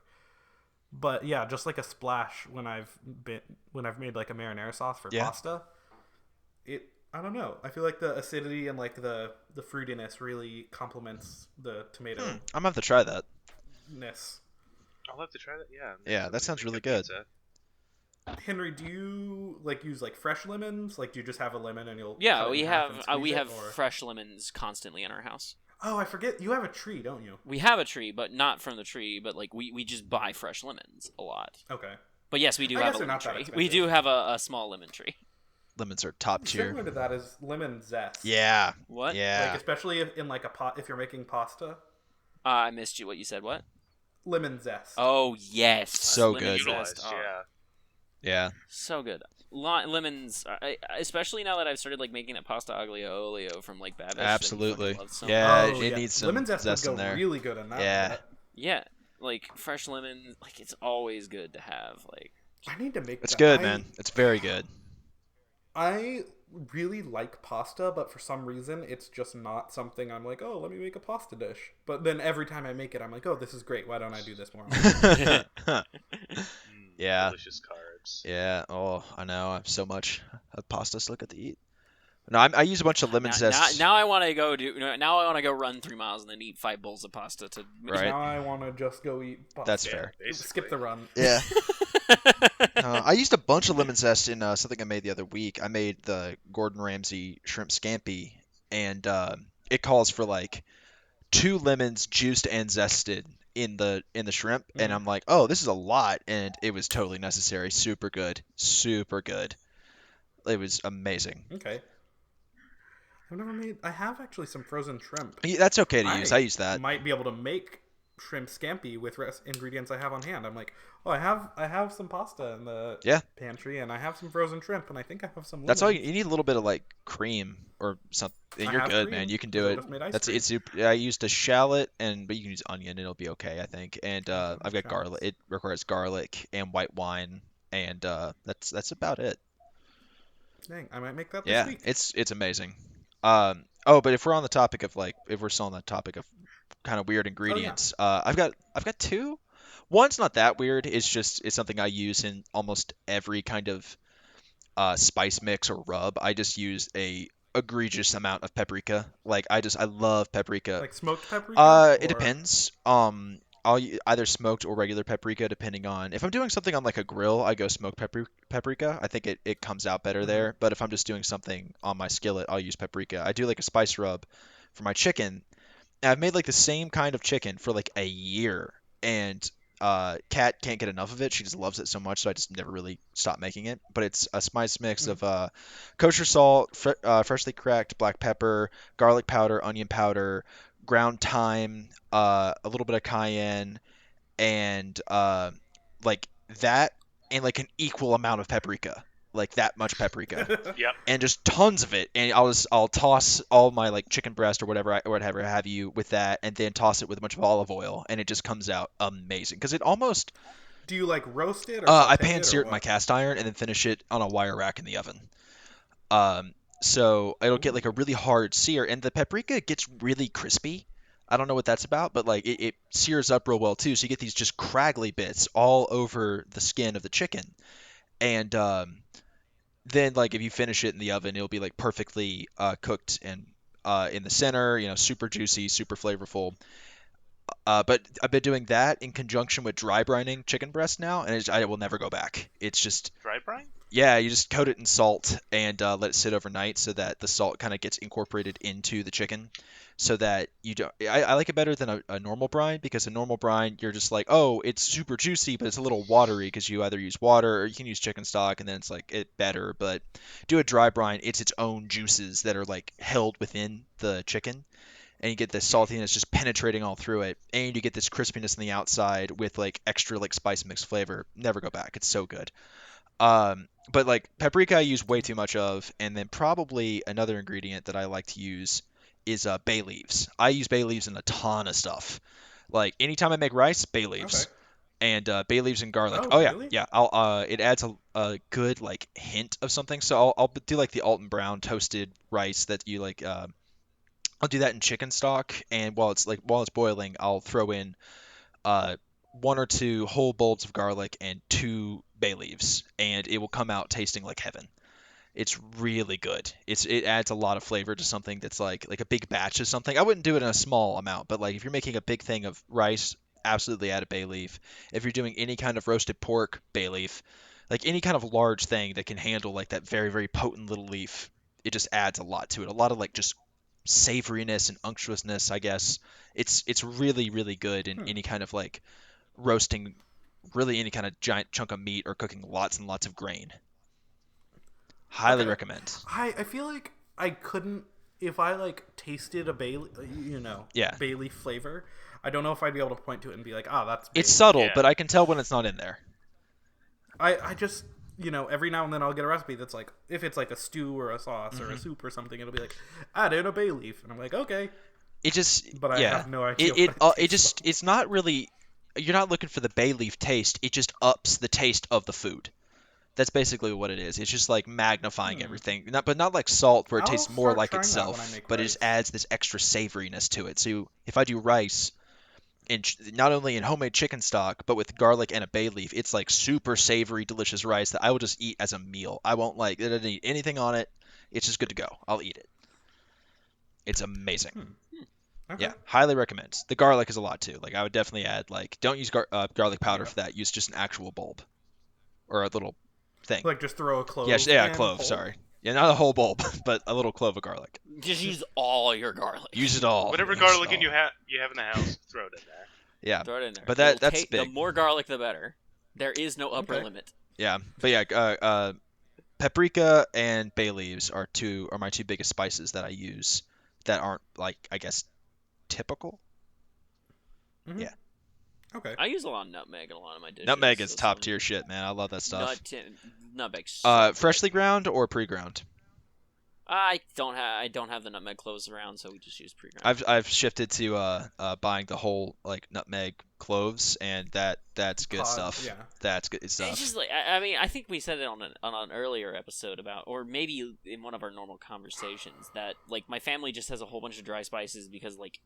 But yeah, just like a splash when I've made like a marinara sauce for Yeah. pasta. I don't know. I feel like the acidity and like the fruitiness really complements the tomato I'm gonna have to try that. ness. I'll have to try that. Yeah. Yeah, that sounds really good. Pizza. Henry, do you like use like fresh lemons? Like, do you just have a lemon and you'll Yeah, cut it we in half have and squeeze we it, have or- fresh lemons constantly in our house. Oh, I forget. You have a tree, don't you? We have a tree, but not from the tree. But like we just buy fresh lemons a lot. Okay. But yes, we do I have guess a they're lemon not that tree. expensive. We do have a small lemon tree. Lemons are top tier. Similar to that is lemon zest. Yeah. What? Yeah. Like, especially in like a pot, if you're making pasta, I missed you. What you said? What? lemon zest. Oh yes, So lemon good. zest. Utilized, Oh, yeah. Yeah. so good. Lemons, especially now that I've started like making that pasta aglio olio from like Babish. that you Absolutely. fucking love so Yeah. much. it needs some lemon zest zest would in go there. really good in that. Yeah. I bet. Yeah, like fresh lemon. Like it's always good to have. Like I need to make. It's that. good, man. It's very good. I really like pasta, but for some reason, it's just not something I'm like, oh, let me make a pasta dish. But then every time I make it, I'm like, oh, this is great. Why don't I do this more often? Yeah. Delicious carbs. Yeah. Oh, I know. I have so much pasta still got to eat. No, I use a bunch of lemon zest. now I want to go Now I want to go run 3 miles and then eat 5 bowls of pasta to. Right. Now I want to just go eat pasta. That's Yeah, fair. basically. Skip the run. Yeah. I used a bunch of lemon zest in something I made the other week. I made the Gordon Ramsay shrimp scampi, and it calls for like 2 lemons juiced and zested in the shrimp, and I'm like, oh, this is a lot, and it was totally necessary. Super good, super good. It was amazing. Okay. I've never made. I have actually some frozen shrimp. Yeah, that's okay to use. I use that. Might be able to make shrimp scampi with ingredients I have on hand. I'm like, oh, I have some pasta in the Yeah. pantry, and I have some frozen shrimp, and I think I have some. That's all lemons. you need. A little bit of like cream or something. And I you're have good, cream. man. You can I do it. just made ice That's cream. it's super. I used a shallot but you can use onion. It'll be okay, I think. And I've got shallots. garlic. It requires garlic and white wine, and that's about it. Dang, I might make that this Yeah, week. it's amazing. Oh, but if we're on the topic of like, if we're still on the topic of kind of weird ingredients, I've got 2. One's not that weird. It's something I use in almost every kind of spice mix or rub. I just use a egregious amount of paprika. Like I love paprika. Like smoked paprika. It depends. Either smoked or regular paprika, depending on if I'm doing something on like a grill. I go smoked paprika. I think it comes out better there. But if I'm just doing something on my skillet, I'll use paprika. I do like a spice rub for my chicken. And I've made like the same kind of chicken for like a year, and Kat can't get enough of it. She just loves it so much, so I just never really stopped making it. But it's a spice mix of kosher salt, freshly cracked black pepper, garlic powder, onion powder, ground thyme, a little bit of cayenne, and like that, and like an equal amount of paprika, like that much paprika, Yep. and just tons of it. And I'll toss all my like chicken breast or whatever have you with that, and then toss it with a bunch of olive oil, and it just comes out amazing. Because it almost Do you like roast it? Or I saute pan it, sear or it in my what? cast iron and then finish it on a wire rack in the oven. So it'll get like a really hard sear, and the paprika gets really crispy. I don't know what that's about, but like it sears up real well too. So you get these just craggly bits all over the skin of the chicken, and then like if you finish it in the oven, it'll be like perfectly cooked and in the center, super juicy, super flavorful. But I've been doing that in conjunction with dry brining chicken breast now, and I will never go back. It's just, Dry brine? yeah, you just coat it in salt and let it sit overnight so that the salt kind of gets incorporated into the chicken, so that you don't. I like it better than a normal brine, because a normal brine, you're just like, oh, it's super juicy, but it's a little watery because you either use water or you can use chicken stock, and then it's like it better. But do a dry brine, it's its own juices that are like held within the chicken, and you get this saltiness just penetrating all through it, and you get this crispiness on the outside with like extra like spice mix flavor. Never go back. It's so good. But like paprika I use way too much of, and then probably another ingredient that I like to use is bay leaves. I use bay leaves in a ton of stuff. Like anytime I make rice, bay leaves. Okay. And bay leaves and garlic. Oh, Oh yeah, really? yeah. I'll it adds a good like hint of something. So I'll do like the Alton Brown toasted rice that you like. I'll do that in chicken stock, and while it's boiling, I'll throw in uh, one or two whole bulbs of garlic and two bay leaves, and it will come out tasting like heaven. It's really good. It adds a lot of flavor to something that's like a big batch of something. I wouldn't do it in a small amount, but like if you're making a big thing of rice, absolutely add a bay leaf. If you're doing any kind of roasted pork, bay leaf. Like any kind of large thing that can handle like that very, very potent little leaf, it just adds a lot to it. A lot of like just savoriness and unctuousness, I guess. It's really, really good in Hmm. any kind of like roasting really any kind of giant chunk of meat or cooking lots and lots of grain. Highly Okay. recommend. I feel like I couldn't if I like tasted a Yeah. bay leaf flavor. I don't know if I'd be able to point to it and be like, ah, that's bay It's leaf. subtle, Yeah. but I can tell when it's not in there. I just every now and then I'll get a recipe that's like if it's like a stew or a sauce Mm-hmm. or a soup or something, it'll be like add in a bay leaf, and I'm like okay, It just but I yeah. have no idea. It what it tastes just it's not really you're not looking for the bay leaf taste. It just ups the taste of the food. That's basically what it is. It's just like magnifying everything. Not like salt where it I'll tastes more start like trying that when I itself, make but it just rice. adds this extra savoriness to it. So if I do rice not only in homemade chicken stock, but with garlic and a bay leaf, it's like super savory, delicious rice that I will just eat as a meal. I won't like it doesn't need anything on it. It's just good to go. I'll eat it. It's amazing. Okay. Yeah, highly recommend. The garlic is a lot too. Like I would definitely add like don't use garlic powder Yeah. for that. Use just an actual bulb or a little thing. Like just throw a clove. Yeah, in clove. whole? Sorry. Yeah, not a whole bulb, but a little clove of garlic. Just use all your garlic. Use it all. Whatever Use garlic it all. you have in the house, throw it in there. Yeah, Throw it in there. but It'll that's the big. more garlic, the better. There is no upper Okay. limit. Yeah, but yeah, paprika and bay leaves are my two biggest spices that I use that aren't like I guess typical. Mhm. Yeah. Okay. I use a lot of nutmeg in a lot of my dishes. Nutmeg is so top some tier shit, man. I love that stuff. Nutmeg. So Freshly good. ground or pre-ground? I don't have the nutmeg cloves around, so we just use pre-ground. I've shifted to buying the whole like nutmeg cloves, and that's good Pod, stuff. yeah. That's good stuff. It's just like I mean I think we said it on an earlier episode about, or maybe in one of our normal conversations, that like my family just has a whole bunch of dry spices because like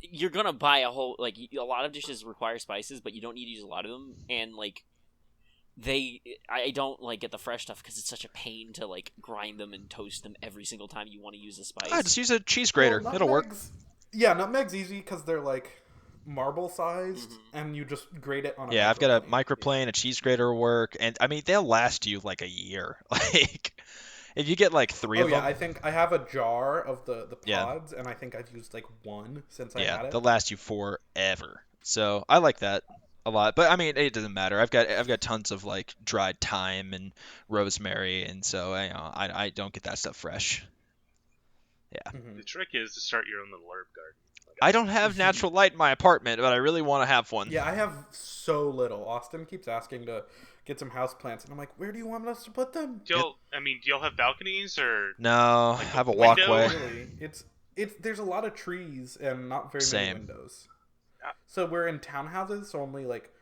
you're gonna buy a whole like a lot of dishes require spices, but you don't need to use a lot of them, and like I don't like get the fresh stuff because it's such a pain to like grind them and toast them every single time you want to use a spice. Just use a cheese grater. Well, It'll work. nutmeg's- Yeah, nutmeg's easy because they're like marble sized, and you just grate it on. Yeah, I've got a microplane. microplane, a cheese grater will work, and I mean they'll last you like a year. Like if you get like three Oh of yeah, them, I think I have a jar of the Yeah. pods, and I think I've used like one since I yeah, had it. they'll last you forever. So I like that a lot. But I mean, it doesn't matter. I've got tons of like dried thyme and rosemary, and so I don't get that stuff fresh. Mhm. The trick is to start your own little herb garden. Like I don't have natural light in my apartment, but I really want to have one. Yeah, I have so little. Austin keeps asking to get some house plants, and I'm like, where do you want us to put them? do y'all have balconies or? No, I Like a have a window? walkway. Really, it's there's a lot of trees and not very Same. many windows. Ah. So we're in townhouses, so only like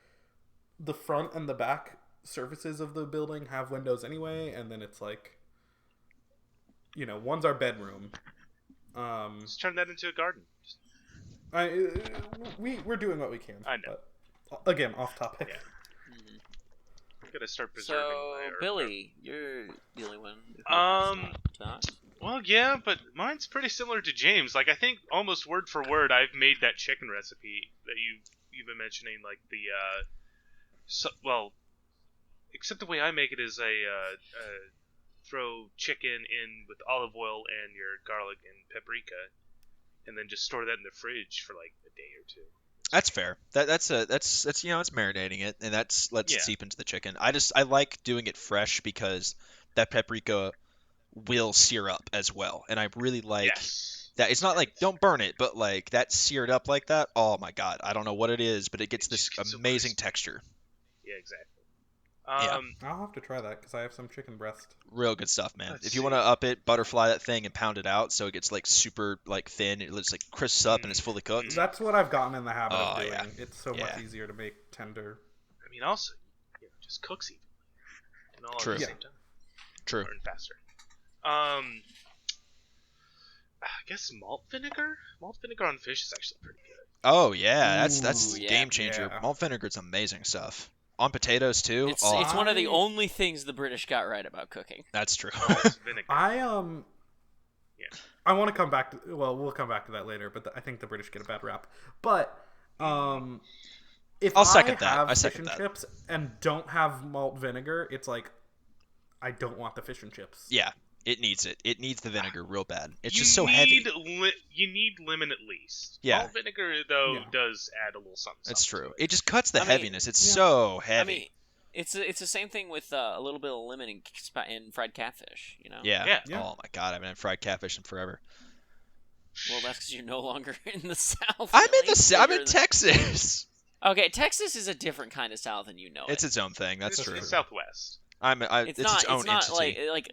the front and the back surfaces of the building have windows anyway, and then it's like, one's our bedroom. Just turn that into a garden. We're doing what we can. I know. But, again, off topic. Yeah. Mhm. I'm gonna start preserving So my herb Billy, you're the only one. who Um, has not talked. Well, yeah, but mine's pretty similar to James. Like, I think almost word for word, I've made that chicken recipe that you've been mentioning. Like except the way I make it is I throw chicken in with olive oil and your garlic and paprika, and then just store that in the fridge for like a day or two. That's fair. That's it's marinating it, and that's lets it Yeah. seep into the chicken. I like doing it fresh because that paprika will sear up as well, and I really like Yes. that. It's not like don't burn it, but like that seared up like that. Oh my god, I don't know what it is, but it gets It this just gets so amazing crispy. texture. Yeah, exactly. Yeah. I'll have to try that because I have some chicken breast. Real good stuff, man. Let's If you want to see. up it, butterfly that thing and pound it out so it gets like super like thin. It looks like crisps up and it's fully cooked. That's what I've gotten in the habit Oh, of doing. yeah. It's so much Yeah. easier to make tender. I mean, also, just cooks evenly and all True. at the Yeah. same time. True. Or faster. I guess malt vinegar. Malt vinegar on fish is actually pretty good. Oh yeah, that's Ooh, yeah. game changer. Yeah. Malt vinegar's amazing stuff. On potatoes too. It's Oh, it's one of the I- only things the British got right about cooking. that's true. Malt vinegar. Yeah. I want to come back to. Well, we'll come back to that later. But I think the British get a bad rap. But if I'll second that. have I fish second and that. chips and don't have malt vinegar, it's like I don't want the fish and chips. Yeah, it needs it. It needs the vinegar real bad. It's You just so heavy. You need lemon at least. Yeah. Malt vinegar though Yeah. does add a little something. That's something true. to It just cuts the I mean, heaviness. It's yeah. so heavy. I mean, it's the same thing with a little bit of lemon in fried catfish. You know. yeah. Yeah. Yeah. Oh my god, I haven't had fried catfish in forever. Well, that's because you're no longer in the South. I'm in really. the. I'm You're in Texas. Okay, Texas is a different kind of South than you know. It's its own thing. That's it's true. the Southwest. It's it's not. its own It's not entity. like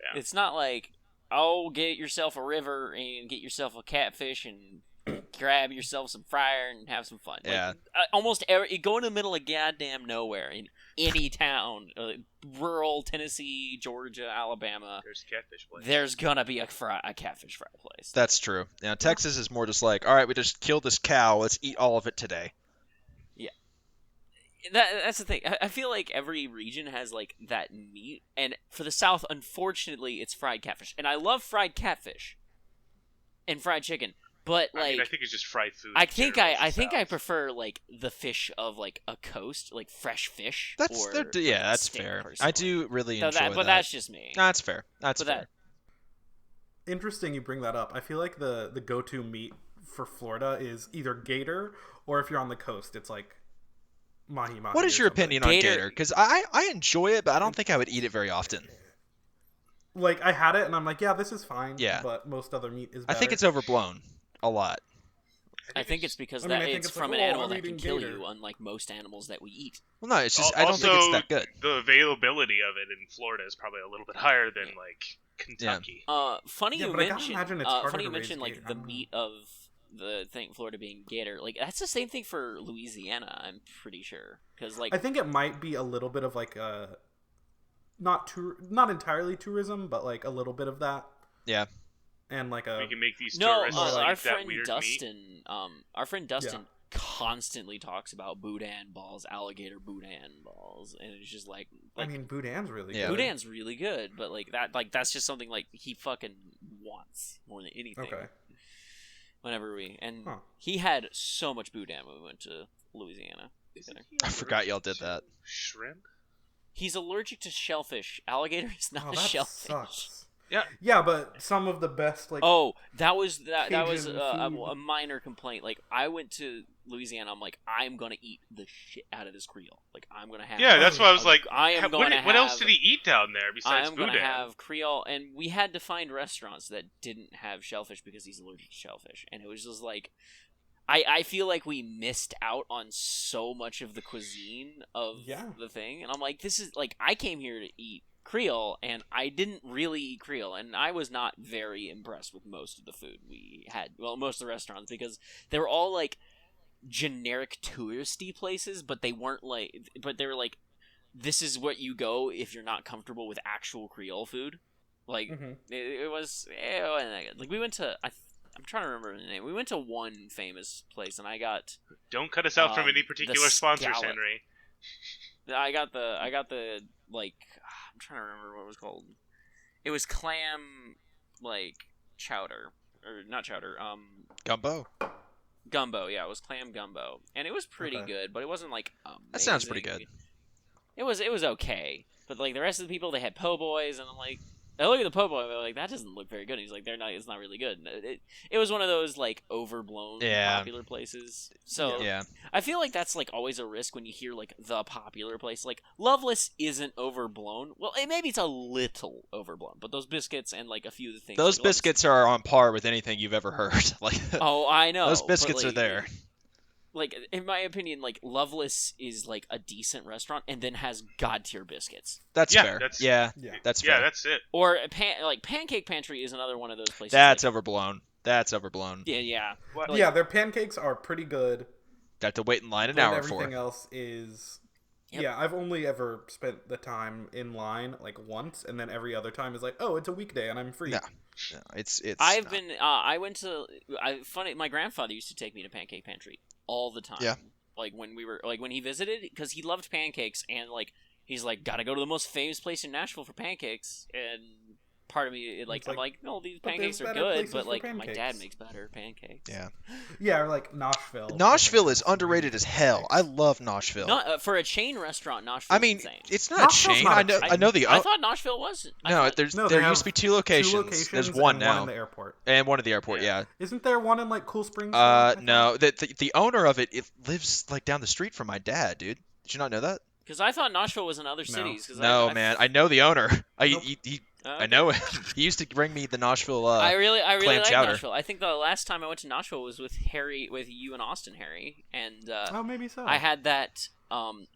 Yeah. It's not like oh, get yourself a river and get yourself a catfish and grab yourself some fryer and have some fun. Like, Yeah. almost every go in the middle of goddamn nowhere in any town, rural Tennessee, Georgia, Alabama. There's a catfish place. There's gonna be a catfish fry place. That's true. Now Texas is more just like, all right, we just killed this cow. Let's eat all of it today. That's the thing. I feel like every region has like that meat, and for the South, unfortunately, it's fried catfish. And I love fried catfish and fried chicken, but like I mean, I think it's just fried food. I in think general I in the think I South. prefer like the fish of like a coast, like fresh fish. That's or, yeah, like, that's steak, fair. I personally. do really So enjoy that, that. but that's just me. That's fair. That's But fair. that- Interesting you bring that up. I feel like the go-to meat for Florida is either gator, or if you're on the coast, it's like mahi mahi. What is or your something. opinion on Gator- gator? Because I enjoy it, but I don't think I would eat it very often. Like I had it and I'm like, yeah, this is fine. Yeah. But most other meat is I better. think it's overblown a lot. I think it's because I mean, that I think it's it's from like, an oh, animal I'm that can eating kill gator. you, unlike most animals that we eat. Well, no, it's just I don't think it's Also, that good. The availability of it in Florida is probably a little bit higher than like Kentucky. Funny Yeah, you but I gotta mentioned. imagine it's harder Funny you to raise mentioned like gator. I the don't know. meat of the thing, Florida being gator. Like that's the same thing for Louisiana. I'm pretty sure because like I think it might be a little bit of like a not entirely tourism, but like a little bit of that. Yeah. And like We can make these no, tourists like our eat that friend weird meat. Dustin. Our friend Dustin constantly talks about boudin balls, alligator boudin balls, and it's just like I mean, boudin's really Yeah. good. boudin's really good, but like that's just something like he fucking wants more than anything. Okay. Whenever and Huh. he had so much boudin when we went to Louisiana. Isn't together. he I forgot y'all did allergic that. to Shrimp? He's allergic to shellfish. Alligator is not Oh, a that shellfish. sucks. Yeah. Yeah, but some of the best like Oh, that was Cajun a food. minor complaint. Like I went to Louisiana, I'm like, I'm gonna eat the shit out of this Creole. Like I'm gonna have. Yeah, that's why I was like, I am going to what else have- did he eat down there I besides am gonna boudin? have Creole, and we had to find restaurants that didn't have shellfish because he's allergic to shellfish, and it was just like, I feel like we missed out on so much of the cuisine of Yeah. the thing, and I'm like, this is like, I came here to eat Creole, and I didn't really eat Creole, and I was not very impressed with most of the food we had. Well, most of the restaurants, because they were all like generic touristy places, but they weren't like, but they were like, this is what you go if you're not comfortable with actual Creole food. Like Mhm. it was like we went to I'm trying to remember the name. We went to one famous place, and I got Don't cut us out from any the particular sponsors, scallop. Henry. I got the like I'm trying to remember what it was called. It was clam like chowder or not chowder. Gumbo. Gumbo. Yeah, it was clam gumbo, and it was pretty Okay. good, but it wasn't like amazing. That sounds pretty good. It was okay, but like the rest of the people, they had po' boys, and I'm like, I look at the po' boy, and I'm like, that doesn't look very good. And he's like, it's not really good. And it was one of those like overblown Yeah. popular places. So Yeah. I feel like that's like always a risk when you hear like the popular place. Like Loveless isn't overblown. Well, maybe it's a little overblown, but those biscuits and like a few of the things. Those like, Loveless- biscuits are on par with anything you've ever heard. Like Oh, I know. those but, biscuits are like, there. like in my opinion, like Loveless is like a decent restaurant and then has god tier biscuits. That's Yeah, fair. that's- Yeah, Yeah. that's Yeah, fair. that's it. Or like Pancake Pantry is another one of those places. That's like, overblown. That's overblown. yeah. What? Like- Yeah, their pancakes are pretty good. Got to wait in line an Then hour everything for. else is. Yep. Yeah, I've only ever spent the time in line like once, and then every other time is like, oh, it's a weekday and I'm free. No. No, it's. I've not. been. I went to. Funny. My grandfather used to take me to Pancake Pantry all the time. Yeah. Like when we were when he visited, because he loved pancakes, and like he's like, gotta go to the most famous place in Nashville for pancakes, and part of me like It's I'm like, like, no, these but pancakes there's are better good, places but for like my dad pancakes. makes better pancakes. Yeah. Yeah, or like Nashville. Nashville I is think that's underrated really as good hell. I pancakes. love Nashville. Not for a chain restaurant. Nashville's I mean, insane. it's not a Nashville's chain. not a I know. chain. I know the. I thought Nashville was. I no, thought- there's No, they there used to be have two locations. Two locations There's one and now, one in the airport. and one at the airport. Yeah. Isn't there one in like Cool Springs? I No. The owner of it lives like down the street from my dad, dude. Did you not know that? Because I thought Nashville was in other cities. 'cause No, man. I know the owner. Nope. I know him. He used to bring me the Nashville. I really clam like chowder. Nashville. I think the last time I went to Nashville was with you and Austin, Harry, and Oh, maybe so. I had that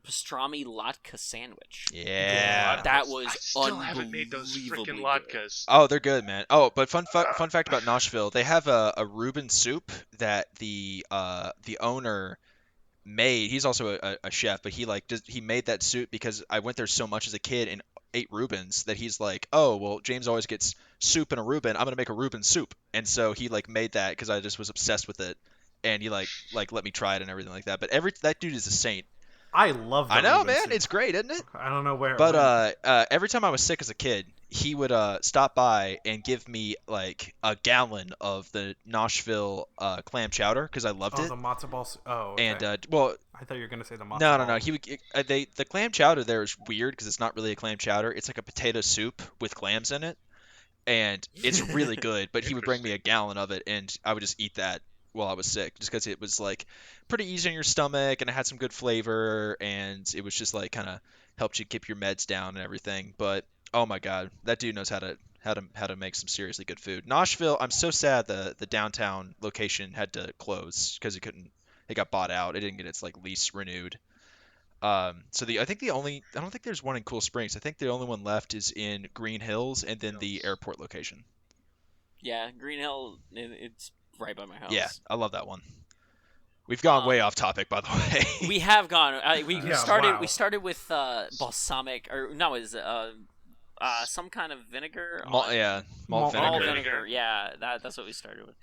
pastrami latke sandwich. Yeah. That was I still haven't made those unbelievably freaking good. latkes. Oh, they're good, man. Oh, but fun fact about Nashville, they have a Reuben soup that the owner made. He's also a chef, but he made that soup because I went there so much as a kid and ate Reubens that he's like, oh well, James always gets soup and a Reuben. I'm gonna make a Reuben soup, and so he like made that because I just was obsessed with it, and he like let me try it and everything like that. But that dude is a saint. I love. The I know, Reuben man. soup. It's great, isn't it? I don't know where. it But went. every time I was sick as a kid, he would stop by and give me like a gallon of the Nashville clam chowder because I loved oh, it. the matzo ball. Oh, okay. And well, I thought you were gonna say the matzo no, ball. He would the clam chowder there is weird because it's not really a clam chowder. It's like a potato soup with clams in it, and it's really good. But he would bring me a gallon of it, and I would just eat that while I was sick, just because it was like pretty easy on your stomach, and it had some good flavor, and it was just like kind of helped you keep your meds down and everything. But oh my god, that dude knows how to make some seriously good food. Nashville, I'm so sad the downtown location had to close because it got bought out. It didn't get its like lease renewed. I don't think there's one in Cool Springs. I think the only one left is in Green Hills and then the airport location. Yeah, Green Hill. It's right by my house. Yeah, I love that one. We've gone way off topic, by the way. We have gone. We Yeah, started. wow. We started with balsamic, or no, is some kind of vinegar. Malt Malt vinegar. vinegar. Yeah, that's what we started with.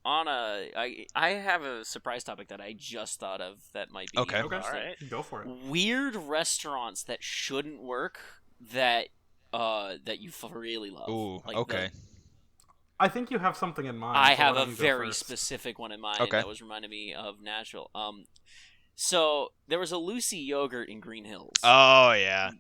I have a surprise topic that I just thought of that might be Okay. Okay, All right. go for it. weird restaurants that shouldn't work that you really love. Ooh, Like okay. I think you have something in mind. I so have why a don't you go very first? specific one in mind Okay. that was reminding me of Nashville. So there was a Lucy Yogurt in Green Hills. Oh yeah.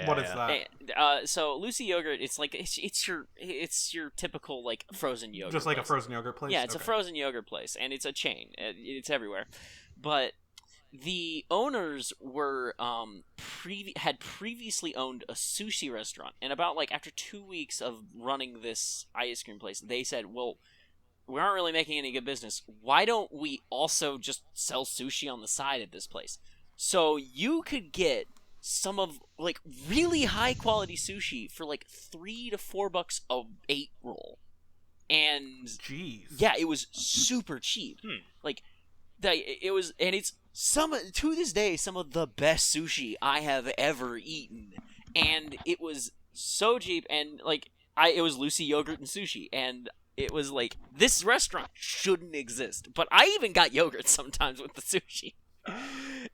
What is that? So Lucy Yogurt, it's like it's your typical like frozen yogurt. Just like a place. frozen yogurt place. Yeah, it's a Okay. frozen yogurt place, and it's a chain. It's everywhere. But the owners were had previously owned a sushi restaurant, and about like after 2 weeks of running this ice cream place, they said, "Well, we aren't really making any good business. Why don't we also just sell sushi on the side at this place?" So you could get some of like really high quality sushi for like $3 to $4 a 8 roll, and Jeez. yeah, it was super cheap. Like it was, and it's to this day some of the best sushi I have ever eaten, and it was so cheap, and like it was Lucy Yogurt and sushi, and it was like this restaurant shouldn't exist, but I even got yogurt sometimes with the sushi,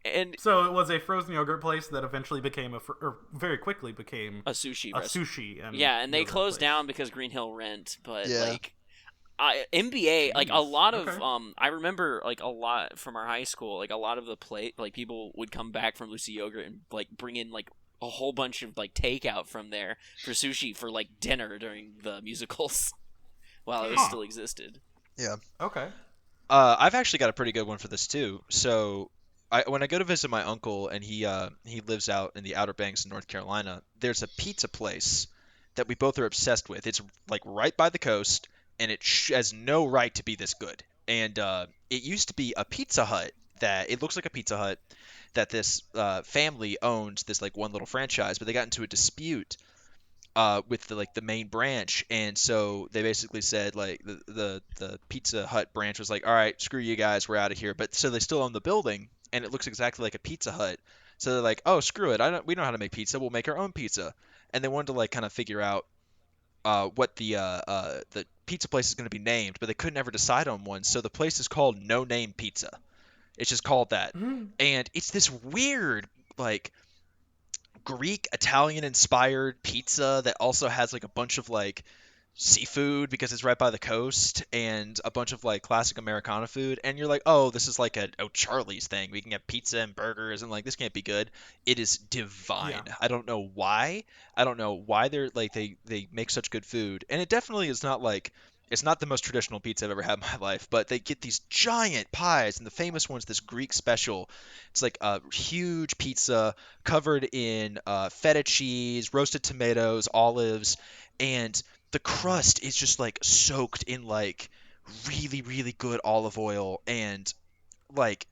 and So it was a frozen yogurt place that eventually became or very quickly became a sushi a restaurant. sushi. And they yogurt closed place. down because Green Hill Rent, but Yeah. like MBA, like a Jeez. lot of Okay. I remember like a lot from our high school, like a lot of the people would come back from Lucy Yogurt and like bring in like a whole bunch of like takeout from there for sushi for like dinner during the musicals while it Huh. still existed. Okay. I've actually got a pretty good one for this too. So when I go to visit my uncle and he lives out in the Outer Banks in North Carolina, there's a pizza place that we both are obsessed with. It's like right by the coast, and it has no right to be this good. and it used to be a Pizza Hut that it looks like a Pizza Hut that this family owned this like one little franchise, but they got into a dispute with the main branch, and so they basically said like the Pizza Hut branch was like, all right, screw you guys, we're out of here. But so they still own the building, and it looks exactly like a Pizza Hut. So they're like, oh, screw it, we know how to make pizza, we'll make our own pizza. And they wanted to like kind of figure out what the pizza place is going to be named, but they couldn't ever decide on one. So the place is called No Name Pizza. It's just called that, and it's this weird like Greek Italian inspired pizza that also has like a bunch of like seafood because it's right by the coast and a bunch of like classic Americana food, and you're like, oh, this is like a Charlie's thing, we can get pizza and burgers, and like this can't be good. It is divine. Yeah. I don't know why they're like they make such good food, and it definitely is not like it's not the most traditional pizza I've ever had in my life, but they get these giant pies, and the famous one's this Greek special. It's like a huge pizza covered in feta cheese, roasted tomatoes, olives, and the crust is just like soaked in like really, really good olive oil. And like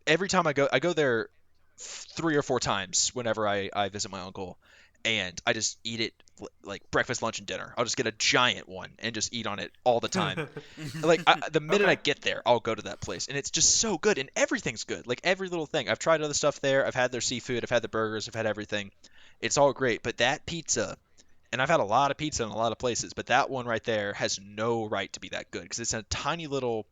every time I go there 3 or 4 times whenever I visit my uncle, and I just eat it like breakfast, lunch, and dinner. I'll just get a giant one and just eat on it all the time. Like the minute I Okay. get there, I'll go to that place, and it's just so good, and everything's good. Like every little thing. I've tried other stuff there. I've had their seafood. I've had the burgers. I've had everything. It's all great, but that pizza, and I've had a lot of pizza in a lot of places, but that one right there has no right to be that good because it's a tiny little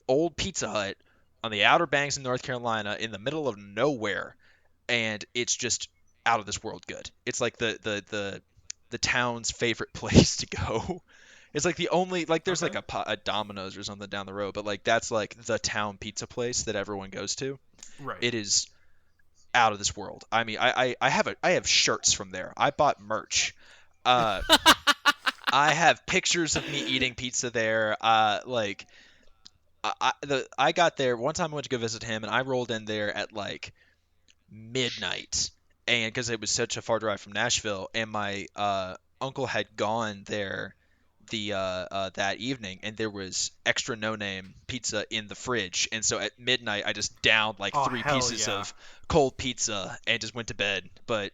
old Pizza Hut on the Outer Banks in North Carolina in the middle of nowhere, and it's just out of this world good. It's like the town's favorite place to go. It's like the only like there's like Okay. a Domino's or something down the road, but like that's like the town pizza place that everyone goes to. Right. It is out of this world. I mean, I have shirts from there. I bought merch. Uh, I have pictures of me eating pizza there. Like I got there one time. I went to go visit him, and I rolled in there at like midnight, and because it was such a far drive from Nashville, and my uncle had gone there that evening, and there was extra no name pizza in the fridge, and so at midnight I just downed like Oh, three hell pieces yeah. of cold pizza and just went to bed. But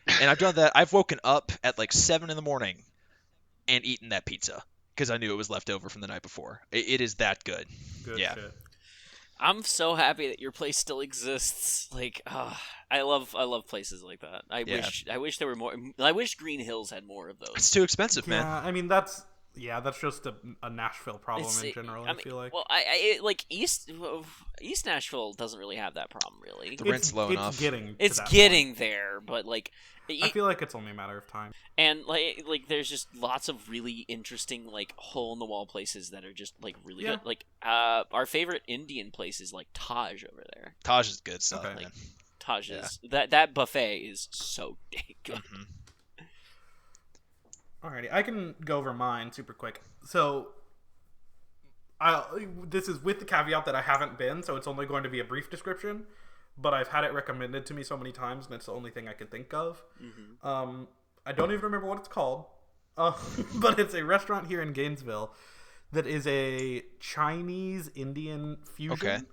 and I've done that. I've woken up at like 7 in the morning and eaten that pizza because I knew it was left over from the night before. It is that good. Good Yeah. shit. I'm so happy that your place still exists. Like, I love places like that. Yeah. I wish there were more. I wish Green Hills had more of It's those. too expensive, man. Yeah, I mean that's just a Nashville problem It's, in general. I I mean, feel like well, like East Nashville doesn't really have that problem, really. The rent's low it's enough. getting to It's that getting there, but like, point. I feel like it's only a matter of time. and like there's just lots of really interesting like hole in the wall places that are just like really Yeah. good. Like our favorite Indian place is like Taj over there. Taj is good stuff, Okay. man. Taj Yeah. is that buffet is so dang good. hmm Alrighty, I can go over mine super quick. So, this is with the caveat that I haven't been, so it's only going to be a brief description. But I've had it recommended to me so many times, and it's the only thing I can think of. I don't even remember what it's called, but it's a restaurant here in Gainesville that is a Chinese Indian fusion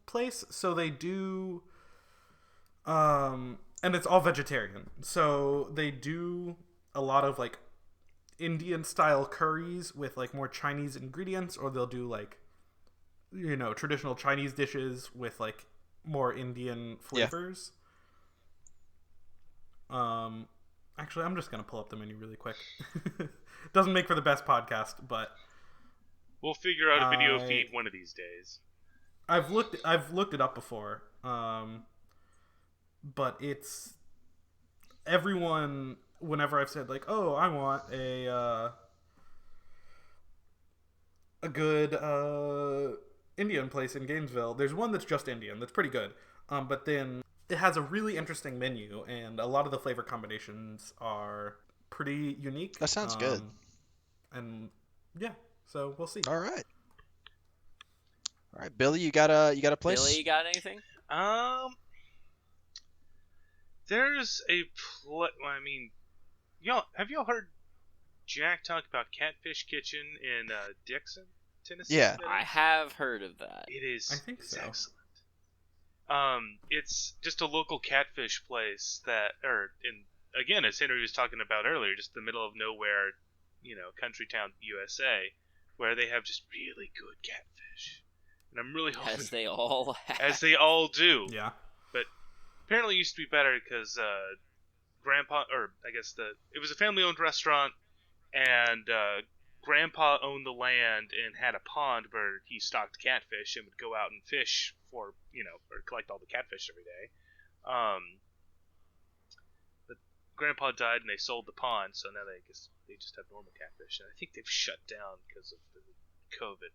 place. So they do, and it's all vegetarian. So they do a lot of like Indian style curries with like more Chinese ingredients, or they'll do like traditional Chinese dishes with like more Indian flavors. Actually, I'm just gonna pull up the menu really quick. Doesn't make for the best podcast, but We'll figure out a video I- feed one of these days. I've looked it up before. But it's everyone. Whenever I've said like, oh, I want a good Indian place in Gainesville, there's one that's just Indian that's pretty good. But then it has a really interesting menu, and a lot of the flavor combinations are pretty unique. That sounds good. And yeah, so we'll see. All right. All right, Billy, you got a place? Billy, you got anything? There's a I mean, have y'all heard Jack talk about Catfish Kitchen in Dixon? Tennessee? Yeah. I have heard of that. It is. I think it's so. excellent. It's just a local catfish place again, as Henry was talking about earlier, just the middle of nowhere, country town, USA, where they have just really good catfish. And I'm really hoping, As they all have. as they all do. Yeah. But apparently it used to be better because Grandpa, or I guess it was a family-owned restaurant, and Grandpa owned the land and had a pond where he stocked catfish and would go out and fish or collect all the catfish every day. But Grandpa died and they sold the pond, so now they just have normal catfish. And I think they've shut down because of the COVID.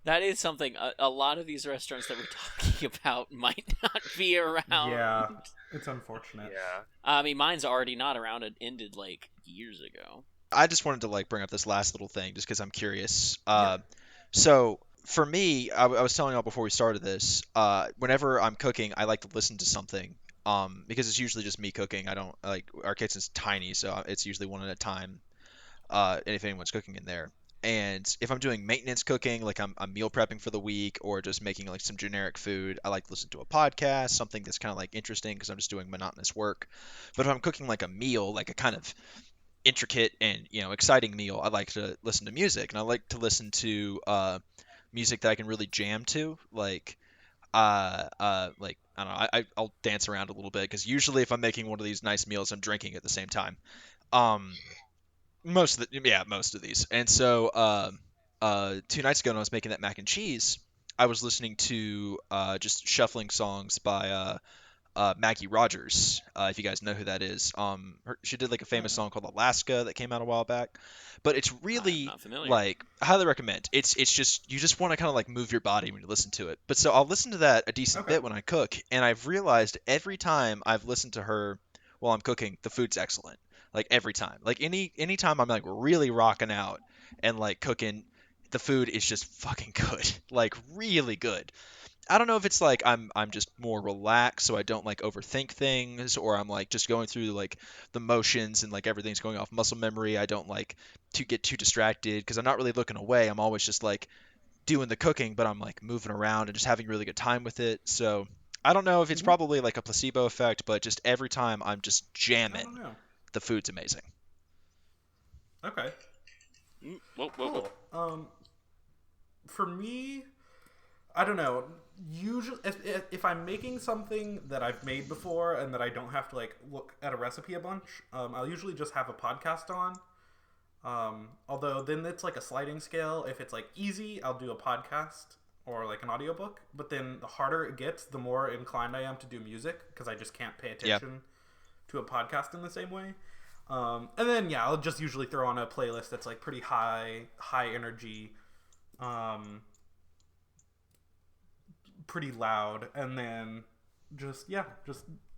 That is something. A lot of these restaurants that we're talking about might not be around. Yeah. It's unfortunate. Yeah. I mean, mine's already not around. It ended like years ago. I just wanted to like bring up this last little thing just because I'm curious. Yeah. So for me, I was telling y'all before we started this, whenever I'm cooking, I like to listen to something. Because it's usually just me cooking. I don't like our kitchen's tiny, so it's usually one at a time. And if anyone's cooking in there. And if I'm doing maintenance cooking, like I'm meal prepping for the week or just making like some generic food, I like to listen to a podcast, something that's kind of like interesting because I'm just doing monotonous work. But if I'm cooking like a meal, like a kind of intricate and exciting meal, I like to listen to music, and I like to listen to music that I can really jam to, like like I don't know, I'll dance around a little bit because usually if I'm making one of these nice meals, I'm drinking at the same time. Most of these. And so 2 nights ago when I was making that mac and cheese, I was listening to just shuffling songs by Maggie Rogers, if you guys know who that is. She did like a famous song called Alaska that came out a while back, but it's really not familiar. like I highly recommend. It's just you just want to kind of like move your body when you listen to it. But so I'll listen to that a decent Okay. bit when I cook, and I've realized every time I've listened to her while I'm cooking, the food's excellent. Like every time, like anytime I'm like really rocking out and like cooking, the food is just fucking good, like really good. I don't know if it's like I'm just more relaxed so I don't like overthink things, or I'm like just going through like the motions and like everything's going off muscle memory. I don't like to get too distracted because I'm not really looking away. I'm always just like doing the cooking, but I'm like moving around and just having really good time with it. So I don't know if it's Mhm. probably like a placebo effect, but just every time I'm just I jamming, don't know. the food's amazing. Okay. Whoa. Cool. For me, I don't know. Usually, if I'm making something that I've made before and that I don't have to like look at a recipe a bunch, I'll usually just have a podcast on. Although then it's like a sliding scale. If it's like easy, I'll do a podcast or like an audiobook. But then the harder it gets, the more inclined I am to do music because I just can't pay attention to a podcast in the same way. And then yeah, I'll just usually throw on a playlist that's like pretty high energy, pretty loud, and then just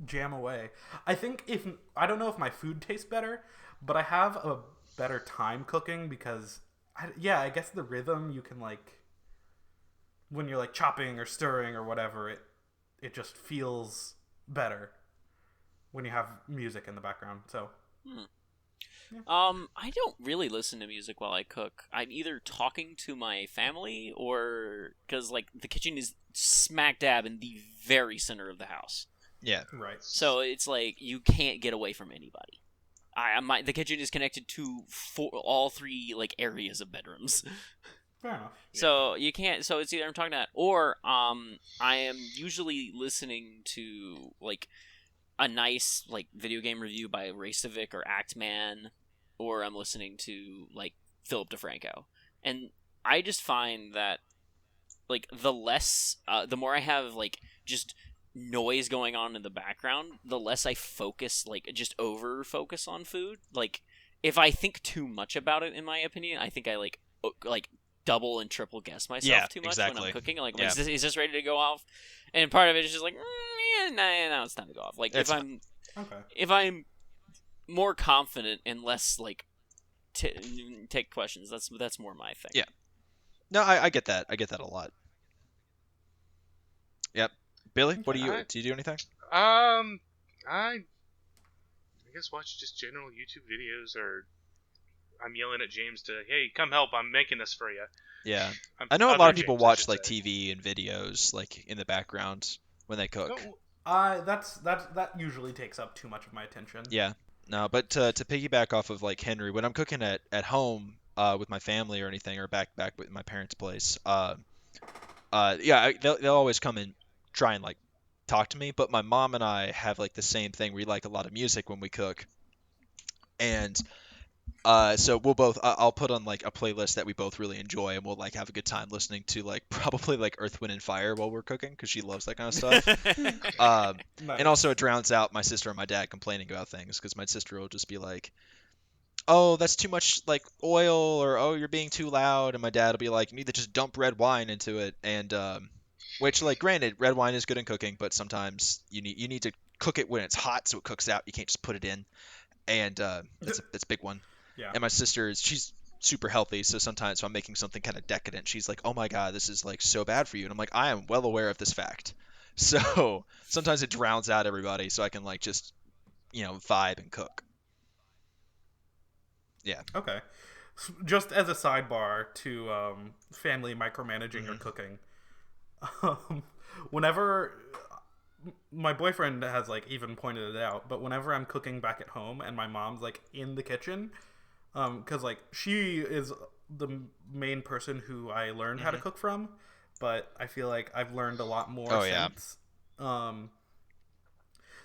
jam away. I think I don't know if my food tastes better, but I have a better time cooking because I guess the rhythm you can like when you're like chopping or stirring or whatever, it just feels better when you have music in the background. So I don't really listen to music while I cook. I'm either talking to my family or because like the kitchen is smack dab in the very center of the house, Yeah. right. so it's like you can't get away from anybody. The kitchen is connected to all three like areas of bedrooms. Fair enough. So you can't. So it's either I'm talking to that, or I am usually listening to like a nice like video game review by Racevic or Actman, or I'm listening to like Philip DeFranco, and I just find that like the more I have like just noise going on in the background, the less I focus, like just over focus on food. Like if I think too much about it, in my opinion, I think I like double and triple guess myself too much when exactly. I'm cooking. Like, Yeah. is this ready to go off? And part of it is just like, no, it's time to go off. Like It's Okay. if I'm more confident and less like take questions, that's more my thing. Yeah. No, I get that. I get that a lot. Yep. Billy, what do you I- do? You do anything? I guess watch just general YouTube videos, or I'm yelling at James to, hey, come help! I'm making this for you. Yeah. I know a Other lot of people James, I watch should like say. TV and videos like in the background when they cook. That usually takes up too much of my attention. Yeah. No, but to piggyback off of like Henry, when I'm cooking at home with my family or anything, or back with my parents' place, yeah, they'll always come and try and like talk to me. But my mom and I have like the same thing. We like a lot of music when we cook, and so we'll both. I'll put on like a playlist that we both really enjoy, and we'll like have a good time listening to like probably like Earth, Wind, and Fire while we're cooking because she loves that kind of stuff. Nice. And also it drowns out my sister and my dad complaining about things because my sister will just be like, "Oh, that's too much like oil," or "Oh, you're being too loud," and my dad will be like, "You need to just dump red wine into it." And which like granted, red wine is good in cooking, but sometimes you need to cook it when it's hot so it cooks out. You can't just put it in, and that's a big one. Yeah. And my sister she's super healthy, so sometimes if I'm making something kind of decadent, she's like, "Oh my God, this is like so bad for you," and I'm like, "I am well aware of this fact." So sometimes it drowns out everybody, so I can like just vibe and cook. Yeah. Okay. Just as a sidebar to family micromanaging or Mhm. cooking, um, whenever my boyfriend has like even pointed it out, but whenever I'm cooking back at home and my mom's like in the kitchen, because like she is the main person who I learned how to cook from, but I feel like I've learned a lot more Oh, yeah. since.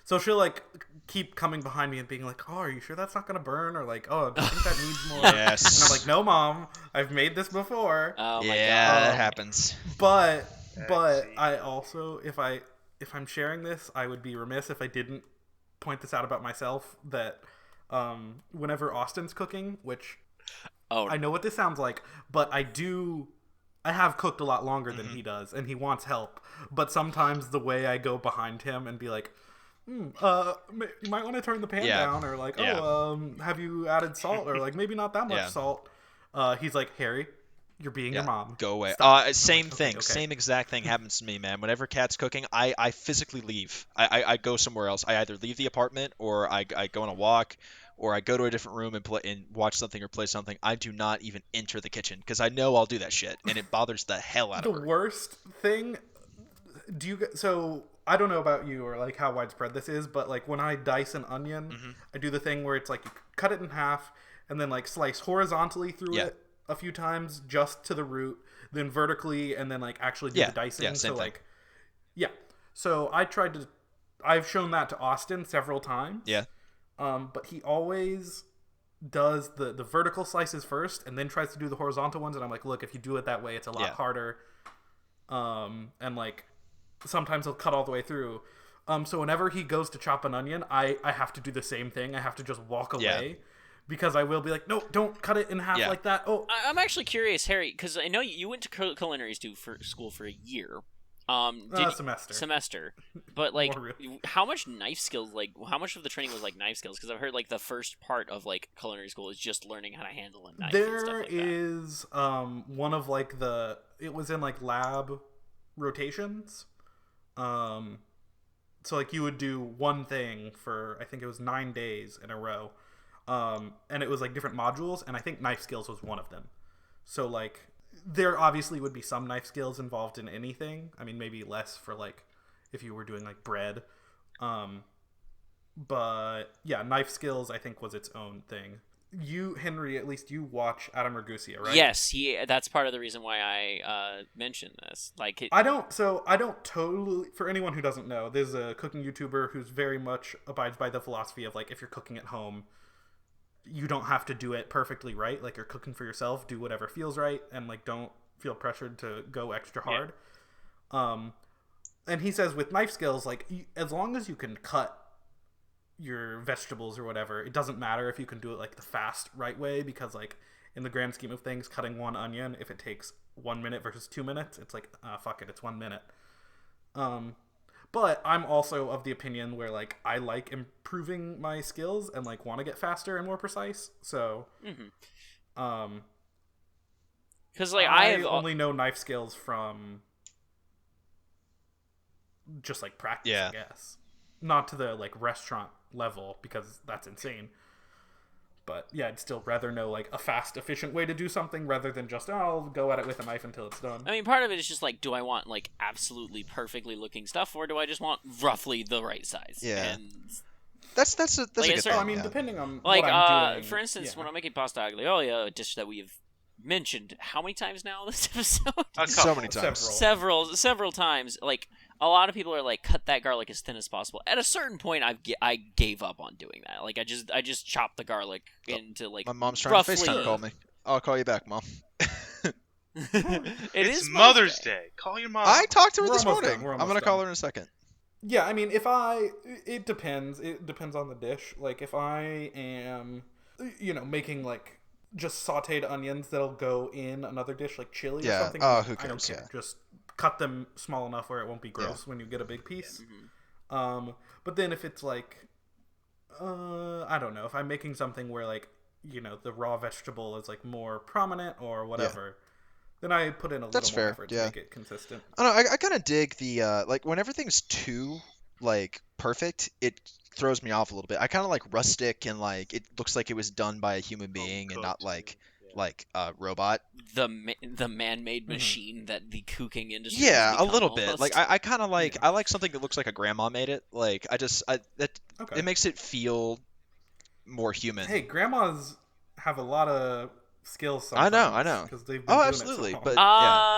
So she'll like keep coming behind me and being like, "Oh, are you sure that's not gonna burn?" Or like, "Oh, do you think that needs more?" Yes. And I'm like, "No, mom, I've made this before." Oh my Yeah, god. that happens. But see. I also if I'm sharing this, I would be remiss if I didn't point this out about myself that whenever Austin's cooking, which Oh, I know what this sounds like, but I have cooked a lot longer than he does, and he wants help. But sometimes the way I go behind him and be like, you might want to turn the pan Yeah. down, or like, Yeah. have you added salt, or like maybe not that much Yeah. salt. He's like, Harry, you're being your mom. Go away. Stop. I'm Same like, thing. okay. Same exact thing happens to me, man. Whenever Kat's cooking, I physically leave. I go somewhere else. I either leave the apartment or I go on a walk or I go to a different room and play and watch something or play something. I do not even enter the kitchen because I know I'll do that shit and it bothers the hell out The of her. worst thing, so I don't know about you or like how widespread this is, but like when I dice an onion, Mm-hmm. I do the thing where it's like you cut it in half and then like slice horizontally through Yeah. it a few times just to the root, then vertically, and then like actually do Yeah. the dicing. Yeah, same so thing. like, yeah. So I've shown that to Austin several times. Yeah. But he always does the vertical slices first and then tries to do the horizontal ones, and I'm like, look, if you do it that way, it's a lot Yeah. harder. And like sometimes he'll cut all the way through. So whenever he goes to chop an onion, I have to do the same thing. I have to just walk away because I will be like, no, don't cut it in half Yeah. like that. Oh, I'm actually curious, Harry, because I know you went to culinary school for a year. Did semester, but like, More really. how much knife skills? Like, how much of the training was like knife skills? Because I've heard like the first part of like culinary school is just learning how to handle a knife. and stuff There like that. is one of like it was in like lab rotations. So like you would do one thing for I think it was 9 days in a row. And it was like different modules, and I think knife skills was one of them. So like there obviously would be some knife skills involved in anything. I mean, maybe less for like if you were doing like bread. But yeah, knife skills I think was its own thing. You, Henry, at least you watch Adam Ragusa, right? Yes, that's part of the reason why I mentioned this. Like, I don't totally. For anyone who doesn't know, there's a cooking YouTuber who's very much abides by the philosophy of like if you're cooking at home, you don't have to do it perfectly right. Like you're cooking for yourself, do whatever feels right, and like don't feel pressured to go extra hard. And he says with knife skills, like as long as you can cut your vegetables or whatever, it doesn't matter if you can do it like the fast right way, because like in the grand scheme of things, cutting one onion, if it takes 1 minute versus 2 minutes, it's like fuck it, it's 1 minute. But I'm also of the opinion where like I like improving my skills and like want to get faster and more precise. So because like I have only know knife skills from just like practice, I guess. Not to the like restaurant level because that's insane. But yeah, I'd still rather know like a fast, efficient way to do something rather than just I'll go at it with a knife until it's done. I mean, part of it is just like, do I want like absolutely perfectly looking stuff, or do I just want roughly the right size? Yeah. And That's a Like, good it's- thing. I mean, yeah. depending on like, what I'm doing. for instance, yeah. when I'm making pasta aglio-olio, a dish that we have mentioned how many times now in this episode? A So couple. many times. several times. Like, a lot of people are like, cut that garlic as thin as possible. At a certain point, I gave up on doing that. Like, I just chopped the garlic into like My mom's trying roughly. to FaceTime call me. I'll call you back, Mom. It's is Mother's Day. Call your mom. I talked to her We're this almost morning. done. We're I'm almost gonna call done. her in a second. Yeah, I mean, it depends. It depends on the dish. Like, if I am, making like just sautéed onions that'll go in another dish, like chili Yeah. or something. Oh, I who don't cares, care. yeah. Just cut them small enough where it won't be gross when you get a big piece. But then if it's like, I don't know, if I'm making something where like, the raw vegetable is like more prominent or whatever, then I put in a That's little more fair, effort to yeah. make it consistent. I don't know. I kind of dig the like when everything's too like perfect, it throws me off a little bit. I kind of like rustic and like it looks like it was done by a human being and not like a robot. the man-made machine that the cooking industry Yeah, has a become little almost. bit. Like I kind of like I like something that looks like a grandma made it. Like that Okay. it makes it feel more human. Hey, grandmas have a lot of skills I sometimes. know. Because they've been Oh, doing absolutely. It so long. But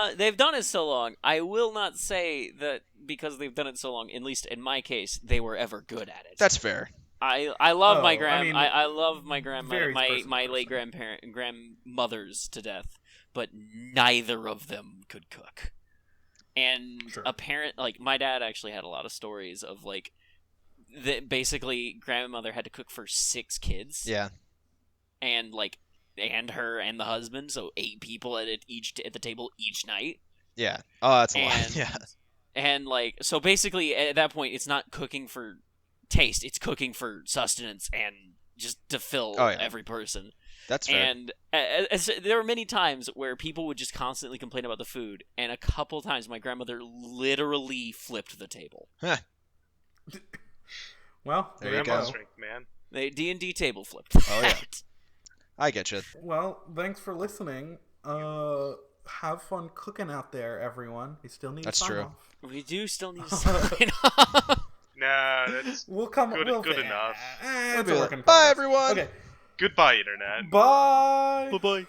yeah, They've done it so long. I will not say that because they've done it so long, at least in my case, they were ever good at it. that's fair. I love my Oh, I mean, I love my grandma varies my person to my late grandmothers to death, but neither of them could cook. And Sure. like my dad actually had a lot of stories of like that basically grandmother had to cook for 6 kids. Yeah. And her and the husband, so 8 people at the table each night. Yeah. Oh, that's a lot. And- Yeah. And so basically at that point it's not cooking for taste, it's cooking for sustenance and just to fill every person. That's fair. And there were many times where people would just constantly complain about the food, and a couple times my grandmother literally flipped the table. Well, There there you you go. go. Strength, man. The D&D table flipped. Oh, yeah. that. I get you. Well, thanks for listening. Have fun cooking out there, everyone. We still need That's to sign true. off. We do still need to sign off. Nah, that's We'll come. Good- we'll good enough. It's a work in Bye, progress. everyone. Okay. goodbye, internet. Bye. Bye.